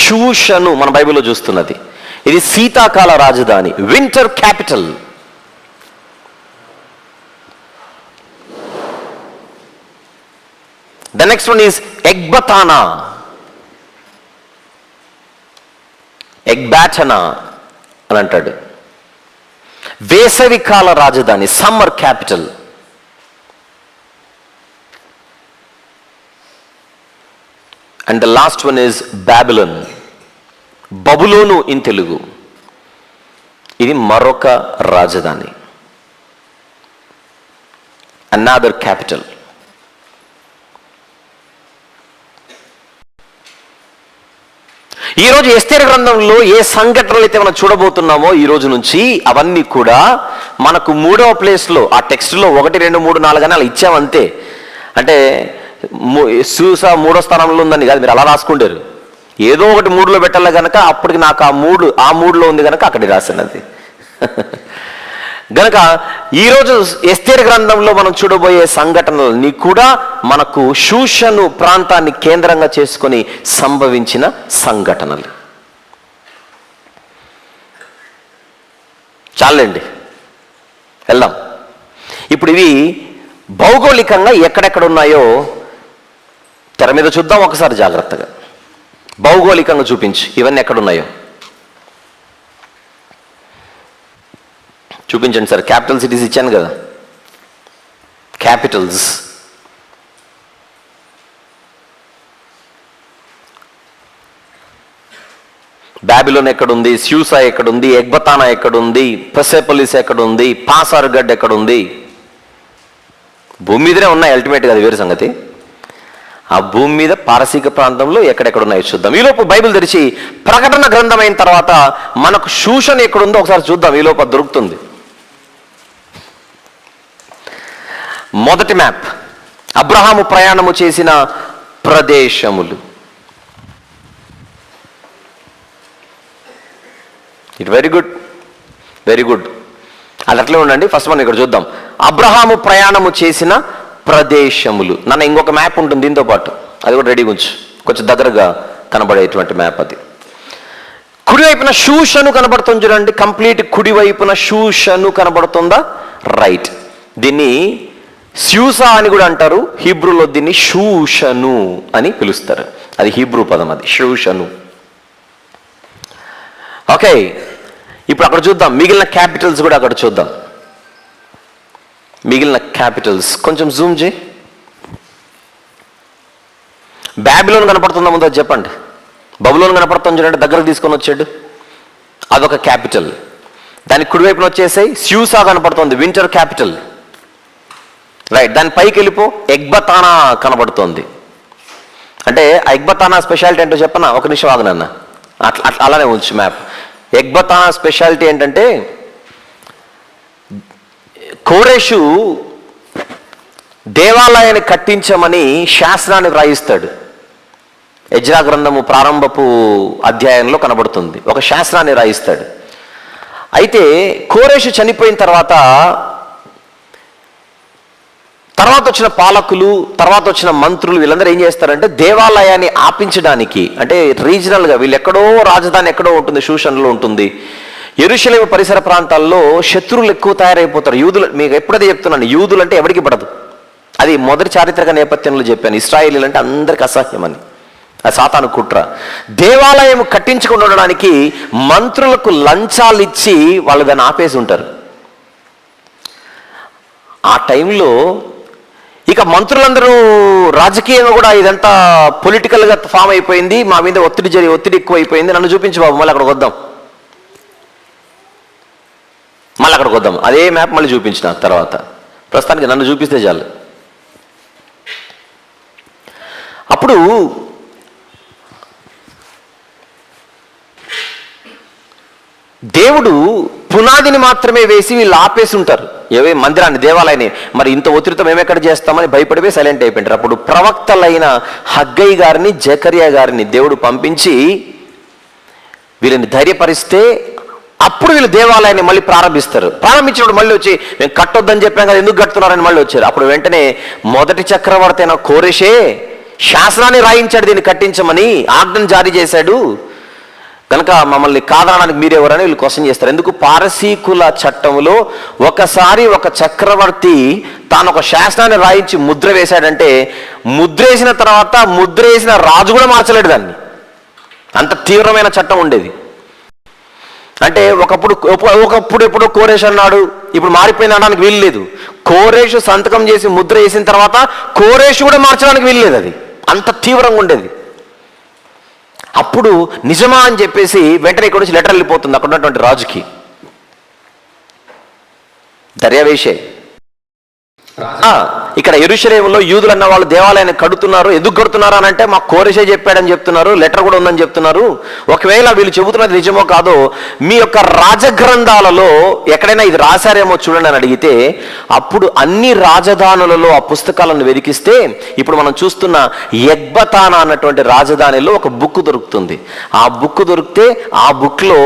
Speaker 1: షూషను మన బైబిల్లో చూస్తున్నది. ఇది శీతాకాల రాజధాని, winter capital. The next one is Ecbatana, Ecbatana అని అంటాడు, వేసవికాల రాజధాని, summer capital. And the last one is Babylon, బబులోను ఇన్ తెలుగు. ఇది మరొక రాజధాని, అనదర్ క్యాపిటల్. ఈరోజు ఎస్తేరు గ్రంథంలో ఏ సంఘటనలు అయితే మనం చూడబోతున్నామో ఈ రోజు నుంచి, అవన్నీ కూడా మనకు 3వ ప్లేస్లో, ఆ టెక్స్ట్లో 1, 2, 3, 4 అని అలా ఇచ్చామంతే. అంటే సూసా 3వ స్థానంలో ఉందని కాదు, మీరు అలా రాసుకుంటారు. ఏదో ఒకటి 3లో పెట్టాలి కనుక, అప్పటికి నాకు ఆ మూడులో ఉంది కనుక అక్కడికి రాసినది. గనక ఈరోజు ఎస్తేరు గ్రంథంలో మనం చూడబోయే సంఘటనలన్నీ కూడా మనకు షూషను ప్రాంతాన్ని కేంద్రంగా చేసుకొని సంభవించిన సంఘటనలు. చాలండి, వెళ్దాం. ఇప్పుడు ఇవి భౌగోళికంగా ఎక్కడెక్కడ ఉన్నాయో తెర మీద చూద్దాం ఒకసారి జాగ్రత్తగా. భౌగోళికంగా చూపించి ఇవన్నీ ఎక్కడున్నాయో చూపించండి సార్. క్యాపిటల్ సిటీస్ ఇచ్చాను కదా, క్యాపిటల్స్. బాబిలోన్ ఎక్కడుంది, స్యూసా ఎక్కడుంది, ఎగ్బతానా ఎక్కడుంది, పర్సెపోలిస్ ఎక్కడుంది, పాసార్గఢ్ ఎక్కడుంది? భూమి మీదనే ఉన్నాయి అల్టిమేట్గా, అది వేరే సంగతి. ఆ భూమి మీద పారసీక ప్రాంతంలో ఎక్కడెక్కడ ఉన్నాయో చూద్దాం. ఈలోపు బైబిల్ తెరిచి ప్రకటన గ్రంథం అయిన తర్వాత మనకు షూషన్ ఎక్కడుందో ఒకసారి చూద్దాం. ఈలోపు దొరుకుతుంది. మొదటి మ్యాప్, అబ్రహాము ప్రయాణము చేసిన ప్రదేశములు. It very good, very good. అది అట్లే ఉండండి. ఫస్ట్ మనం ఇక్కడ చూద్దాం, అబ్రహాము ప్రయాణము చేసిన ప్రదేశములు. నన్ను ఇంకొక మ్యాప్ ఉంటుంది దీంతో పాటు, అది కూడా రెడీగా ఉంచు, కొంచెం దగ్గరగా కనబడేటువంటి మ్యాప్. అది కుడివైపున షూషను కనబడుతుంది చూడండి, కంప్లీట్ కుడివైపున షూషను కనబడుతుందా? రైట్. దీన్ని స్యూసా అని కూడా అంటారు, హీబ్రూలో దీన్ని షూషను అని పిలుస్తారు. అది హీబ్రూ పదం, అది షూషను. ఓకే, ఇప్పుడు అక్కడ చూద్దాం, మిగిలిన క్యాపిటల్స్ కూడా అక్కడ చూద్దాం. మిగిలిన క్యాపిటల్స్ కొంచెం జూమ్ చేయి. బాబిలోన్ కనపడుతుందా ముందు చెప్పండి. బబులోన్ కనపడుతుంది చూడండి, దగ్గరకు తీసుకొని వచ్చాడు, అదొక క్యాపిటల్. దానికి కుడివైపున వచ్చేసాయి స్యూసా కనపడుతుంది, వింటర్ క్యాపిటల్. రైట్, దాని పైకి వెళ్ళిపో, ఎగ్బతానా కనబడుతోంది. అంటే ఎగ్బతానా స్పెషాలిటీ ఏంటో చెప్పనా? ఒక నిమిషం ఆగనన్న, అట్లా అలానే ఉంచు మ్యాప్. ఎగ్బతానా స్పెషాలిటీ ఏంటంటే, కోరేషు దేవాలయాన్ని కట్టించమని శాస్త్రాన్ని వ్రాయిస్తాడు. ఎజ్రా గ్రంథము ప్రారంభపు అధ్యాయంలో కనబడుతుంది, ఒక శాస్త్రాన్ని రాయిస్తాడు. అయితే కోరేషు చనిపోయిన తర్వాత వచ్చిన పాలకులు, తర్వాత వచ్చిన మంత్రులు, వీళ్ళందరూ ఏం చేస్తారంటే దేవాలయాన్ని ఆపించడానికి, అంటే రీజనల్గా వీళ్ళు ఎక్కడో రాజధాని ఎక్కడో ఉంటుంది, షూషన్లో ఉంటుంది, యెరూషలేము పరిసర ప్రాంతాల్లో శత్రువులు ఎక్కువ తయారైపోతారు. యూదులు, మీకు ఎప్పుడైతే చెప్తున్నాను, యూదులు అంటే ఎవరికి పడదు. అది మొదటి చారిత్రక నేపథ్యంలో చెప్పాను. ఇశ్రాయేలీలు అంటే అందరికి అసహ్యమని. అది సాతాను కుట్ర. దేవాలయం కట్టించుకుని ఉండడానికి మంత్రులకు లంచాలు ఇచ్చి వాళ్ళు దాన్ని ఆపేసి ఉంటారు. ఆ టైంలో ఇక మంత్రులందరూ రాజకీయంగా కూడా ఇదంతా పొలిటికల్గా ఫామ్ అయిపోయింది, మా మీద ఒత్తిడి ఎక్కువ అయిపోయింది, నన్ను చూపించు బాబు, మళ్ళీ అక్కడికి వద్దాం. అదే మ్యాప్ మళ్ళీ చూపించిన తర్వాత, ప్రస్తుతానికి నన్ను చూపిస్తే చాలు. అప్పుడు దేవుడు పునాదిని మాత్రమే వేసి వీళ్ళు ఆపేసి ఉంటారు. మందిరాన్ని, దేవాలయాన్ని. మరి ఇంత ఒత్తిడితో మేమెక్కడ చేస్తామని భయపడిపోయి సైలెంట్ అయిపోయింటారు. అప్పుడు ప్రవక్తలైన హగ్గయి గారిని, జకరియా గారిని దేవుడు పంపించి వీళ్ళని ధైర్యపరిస్తే అప్పుడు వీళ్ళు దేవాలయాన్ని మళ్ళీ ప్రారంభించినప్పుడు మళ్ళీ వచ్చి మేము కట్టొద్దని చెప్పాం కదా, ఎందుకు కట్టుతున్నారని మళ్ళీ వచ్చారు. అప్పుడు వెంటనే మొదటి చక్రవర్తి అయిన కోరెషే శాసనాన్ని రాయించాడు, దీన్ని కట్టించమని ఆజ్ఞను జారీ చేశాడు. కనుక మమ్మల్ని కాదనడానికి మీరెవరని వీళ్ళు క్వశ్చన్ చేస్తారు. ఎందుకు? పారసీకుల చట్టంలో ఒకసారి ఒక చక్రవర్తి తాను ఒక శాసనాన్ని రాయించి ముద్ర వేశాడంటే, ముద్ర వేసిన తర్వాత ముద్ర వేసిన రాజు కూడా మార్చలేడు దాన్ని. అంత తీవ్రమైన చట్టం ఉండేది. అంటే ఒకప్పుడు ఎప్పుడో కోరేష్ అన్నాడు, ఇప్పుడు మారిపోయింది అనడానికి వీలు లేదు. కోరేషు సంతకం చేసి ముద్ర వేసిన తర్వాత కోరేషు కూడా మార్చడానికి వీలు లేదు. అది అంత తీవ్రంగా ఉండేది. అప్పుడు నిజమా అని చెప్పేసి వెంటనే ఇక్కడ నుంచి లెటర్ వెళ్ళిపోతుంది అక్కడ ఉన్నటువంటి రాజుకి. దర్యావేషే. ఇక్కడ యెరూషలేములో యూదులు అన్న వాళ్ళు దేవాలయాన్ని కడుతున్నారు. ఎందుకు కడుతున్నారు అని అంటే, మా కోరేషే చెప్పాడని చెప్తున్నారు, లెటర్ కూడా ఉందని చెప్తున్నారు. ఒకవేళ వీళ్ళు చెబుతున్నది నిజమో కాదో మీ యొక్క రాజగ్రంథాలలో ఎక్కడైనా ఇది రాశారేమో చూడండి అని అడిగితే, అప్పుడు అన్ని రాజధానులలో ఆ పుస్తకాలను వెతికిస్తే ఇప్పుడు మనం చూస్తున్న ఎగ్బతానా అన్నటువంటి రాజధానిలో ఒక బుక్ దొరుకుతుంది. ఆ బుక్ దొరికితే ఆ బుక్లో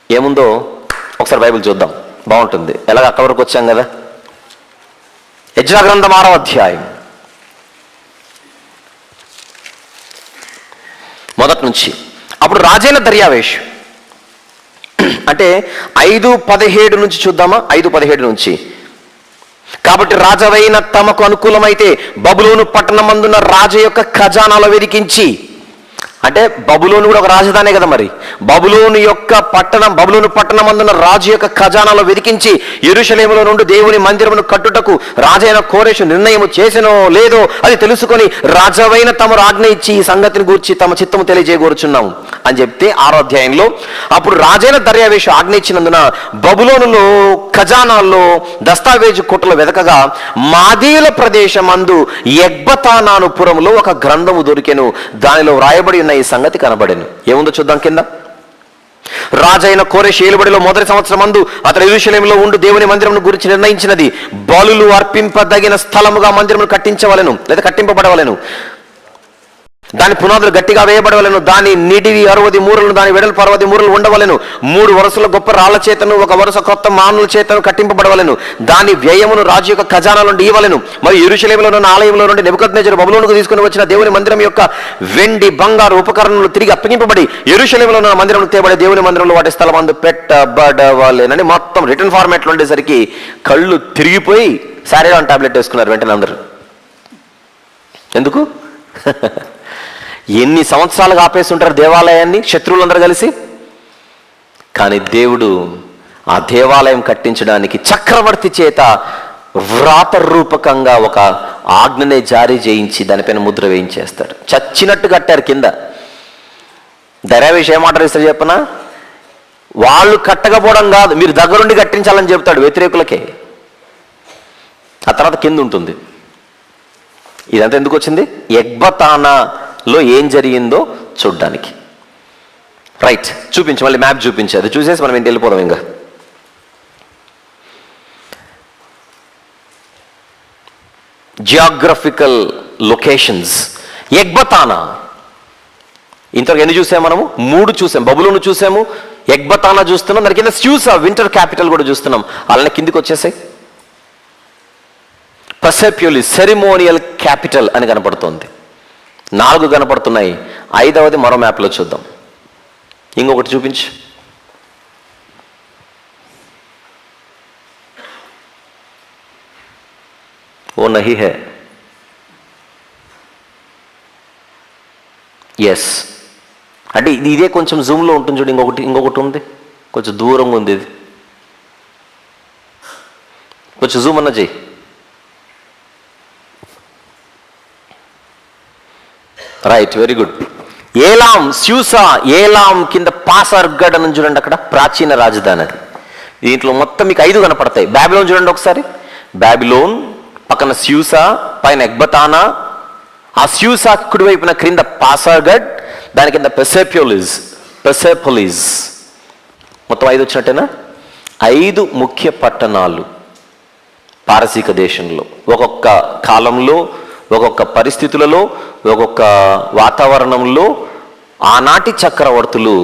Speaker 1: ఏముందో ఒకసారి బైబిల్ చూద్దాం, బాగుంటుంది. ఎలాగ అక్కడ వరకు వచ్చాం కదా. ఎజ్రా గ్రంథం 6వ అధ్యాయం మొదటి నుంచి. అప్పుడు రాజైన దర్యావేషు అంటే 5:17 నుంచి చూద్దామా. 5:17 నుంచి. కాబట్టి రాజవైన తమకు అనుకూలమైతే బబులోను పట్టణమందున్న రాజు యొక్క ఖజానాలో వెదికించి, అంటే బబులోను కూడా ఒక రాజధానే కదా మరి, బబులోను పట్టణమందున్న రాజు యొక్క ఖజానాలో వెదికించి యెరూషలేములో నుండి దేవుని మందిరమును కట్టుటకు రాజైన కోరెషు నిర్ణయము చేసినో లేదో అది తెలుసుకొని రాజవైన తమరు ఆజ్ఞ ఇచ్చి ఈ సంగతిని గూర్చి తమ చిత్తము తెలియజేయగోరుచున్నాము అని చెప్తే 6వ అధ్యాయంలో, అప్పుడు రాజైన దర్యావేషు ఆజ్ఞ ఇచ్చినందున బబులోనులో ఖజానాల్లో దస్తావేజు కొట్టలు వెదకగా మాదీయుల ప్రదేశమందు ఎగ్బతానాను పురములో ఒక గ్రంథము దొరికెను. దానిలో వ్రాయబడి ఉన్న ఈ సంగతి కనబడెను. ఏముందో చూద్దాం కింద. రాజైన కోరెషు ఏలుబడిలో మొదటి సంవత్సరం మందు అతడు యెరూషలేములో ఉండు దేవుని మందిరమును గురించి నిర్ణయించినది, బలులు అర్పింపదగిన స్థలముగా మందిరమును కట్టించవలెను లేదా కట్టింపబడవలెను. దాని పునాదులు గట్టిగా వేయబడవలను. దాని నిడివి 60 మూరలను, దాని వెడల్పు 60 మూరలు ఉండవలను. 3 వరుసల గొప్ప రాళ్ల చేతను 1 వరుస కొత్త మానుల చేతను కట్టింపబడవలను. దాని వ్యయమును రాజు యొక్క ఖజానా నుండి ఇవ్వలను. మరియు యెరూషలేములో ఉన్న ఆలయంలో నుండి నెబుకద్నెజరు బబులోనుకు తీసుకుని వచ్చిన దేవుని మందిరం యొక్క వెండి బంగారు ఉపకరణలు తిరిగి అప్పగింపబడి యెరూషలేములో ఉన్న మందిరం తేబడి దేవుని మందిరంలో వాటి స్థలమందు పెట్టబడవలెనని మొత్తం రిటర్న్ ఫార్మాట్లో ఉండేసరికి కళ్ళు తిరిగిపోయి సారీరాన్ టాబ్లెట్ వేసుకున్నారు వెంటనే అందరూ. ఎందుకు? ఎన్ని సంవత్సరాలుగా ఆపేస్తుంటారు దేవాలయాన్ని శత్రువులందరూ కలిసి. కానీ దేవుడు ఆ దేవాలయం కట్టించడానికి చక్రవర్తి చేత వ్రాతరూపకంగా ఒక ఆజ్ఞనే జారీ చేయించి దానిపైన ముద్ర వేయించేస్తాడు. చచ్చినట్టు కట్టారు కింద. దర్యావేషు ఏం ఆర్డర్ ఇస్తారు చెప్పనా? వాళ్ళు కట్టకపోవడం కాదు, మీరు దగ్గరుండి కట్టించాలని చెప్తాడు వ్యతిరేకులకే. ఆ తర్వాత కింద ఉంటుంది. ఇదంతా ఎందుకు వచ్చింది? ఎగ్బతానాలో ఏం జరిగిందో చూడ్డానికి. రైట్, చూపించు, మళ్ళీ మ్యాప్ చూపించు. అది చూసేసి మనం ఏంటి వెళ్ళిపోదాం. ఇంకా జియోగ్రఫికల్ లొకేషన్స్. ఎగ్బతానా ఇంతవరకు ఎన్ని చూసాము మనము? 3 చూసాం. బబులోను చూసాము, ఎగ్బతానా చూస్తున్నాం, దాని కింద స్యూసా వింటర్ క్యాపిటల్ కూడా చూస్తున్నాం. అలానే కిందికి వచ్చేసాయి. పర్సెప్యులిస్ సెరిమోనియల్ క్యాపిటల్ అని కనపడుతుంది. 4 కనపడుతున్నాయి. 5వది మరో మ్యాప్లో చూద్దాం. ఇంకొకటి చూపించు. वो नहीं है. ఎస్, అంటే ఇదే కొంచెం జూమ్లో ఉంటుంది చూడు. ఇంకొకటి ఉంది, కొంచెం దూరంగా ఉంది. ఇది కొంచెం జూమ్ అన్న చెయ్యి. Right, very good. Elam, Susa, Elam కింద పాసర్గడ్ అని చూడండి, అక్కడ ప్రాచీన రాజధాని అది. దీంట్లో మొత్తం మీకు 5 కనపడతాయి. బాబిలోన్ చూడండి ఒకసారి. బాబిలోన్ పక్కన స్యూసా, పైన ఎగ్బతానా, ఆ స్యూసా కుడివైపున క్రింద పాసర్గడ్, దాని కింద పెర్సెపోలిస్. మొత్తం 5 వచ్చినట్టేనా? 5 ముఖ్య పట్టణాలు పారసీక దేశంలో. ఒక్కొక్క కాలంలో, ఒక్కొక్క పరిస్థితులలో, ఒక్కొక్క వాతావరణంలో ఆనాటి చక్రవర్తులు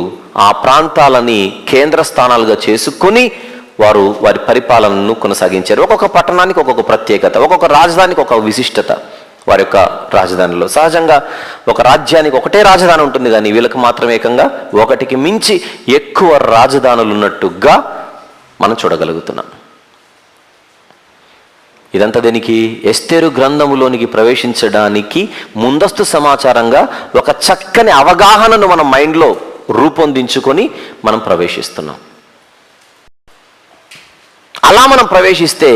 Speaker 1: ఆ ప్రాంతాలని కేంద్ర స్థానాలుగా చేసుకొని వారి పరిపాలనను కొనసాగించారు. ఒక్కొక్క పట్టణానికి ఒక్కొక్క ప్రత్యేకత, ఒక్కొక్క రాజధానికి ఒక విశిష్టత వారి యొక్క రాజధానిలో. సహజంగా ఒక రాజ్యానికి ఒకటే రాజధాని ఉంటుంది, కానీ వీళ్ళకి మాత్రం ఏకంగా 1కి మించి ఎక్కువ రాజధానులు ఉన్నట్టుగా మనం చూడగలుగుతున్నాం. ఇదంతా దేనికి? ఎస్తేరు గ్రంథములోనికి ప్రవేశించడానికి ముందస్తు సమాచారంగా ఒక చక్కని అవగాహనను మన మైండ్లో రూపొందించుకొని మనం ప్రవేశిస్తున్నాం. అలా మనం ప్రవేశిస్తే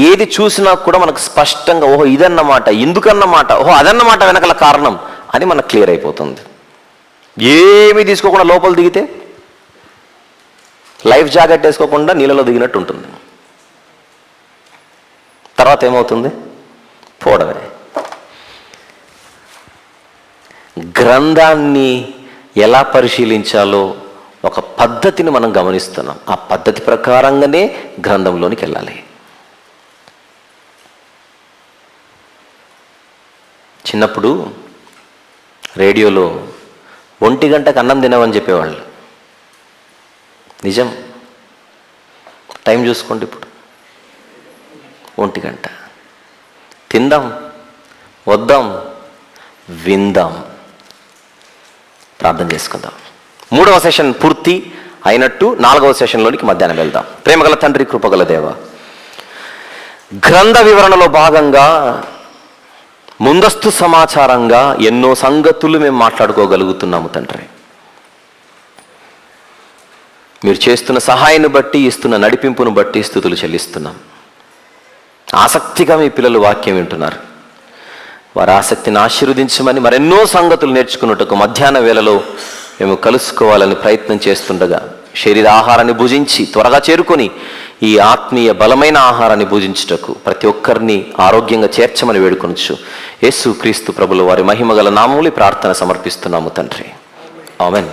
Speaker 1: ఏది చూసినా కూడా మనకు స్పష్టంగా ఓహో ఇదన్నమాట, ఎందుకన్నమాట, ఓహో అదన్నమాట వెనకల కారణం అని మనకు క్లియర్ అయిపోతుంది. ఏమీ తీసుకోకుండా లోపల దిగితే లైఫ్ జాకెట్ వేసుకోకుండా నీళ్ళలో దిగినట్టు ఉంటుంది. తర్వాత ఏమవుతుంది? పోవడమే. గ్రంథాన్ని ఎలా పరిశీలించాలో ఒక పద్ధతిని మనం గమనిస్తున్నాం. ఆ పద్ధతి ప్రకారంగానే గ్రంథంలోనికి వెళ్ళాలి. చిన్నప్పుడు రేడియోలో 1 గంటకు అన్నం తినవని చెప్పేవాళ్ళు. నిజం. టైం చూసుకోండి, ఇప్పుడు 1 గంట. తిందాం, వద్దాం, విందాం. ప్రార్థన చేసుకుందాం. 3వ సెషన్ పూర్తి అయినట్టు 4వ సెషన్లోనికి మధ్యాహ్నం వెళ్దాం. ప్రేమగల తండ్రి, కృపగల దేవ, గ్రంథ వివరణలో భాగంగా ముందస్తు సమాచారంగా ఎన్నో సంగతులు మేము మాట్లాడుకోగలుగుతున్నాము తండ్రి. మీరు చేస్తున్న సహాయాన్ని బట్టి, ఇస్తున్న నడిపింపును బట్టి స్తుతులు చెల్లిస్తున్నాం. ఆసక్తిగా మీ పిల్లలు వాక్యం వింటున్నారు. వారి ఆసక్తిని ఆశీర్వదించమని మరెన్నో సంగతులు నేర్చుకున్నట్టుకు మధ్యాహ్న వేళలో మేము కలుసుకోవాలని ప్రయత్నం చేస్తుండగా శరీర ఆహారాన్ని భుజించి త్వరగా చేరుకొని ఈ ఆత్మీయ బలమైన ఆహారాన్ని భుజించుటకు ప్రతి ఒక్కరిని ఆరోగ్యంగా చేర్చమని వేడుకొనొచ్చు. యేసు క్రీస్తు ప్రభుల వారి మహిమగల నామములో ప్రార్థన సమర్పిస్తున్నాము తండ్రి. ఆమేన్.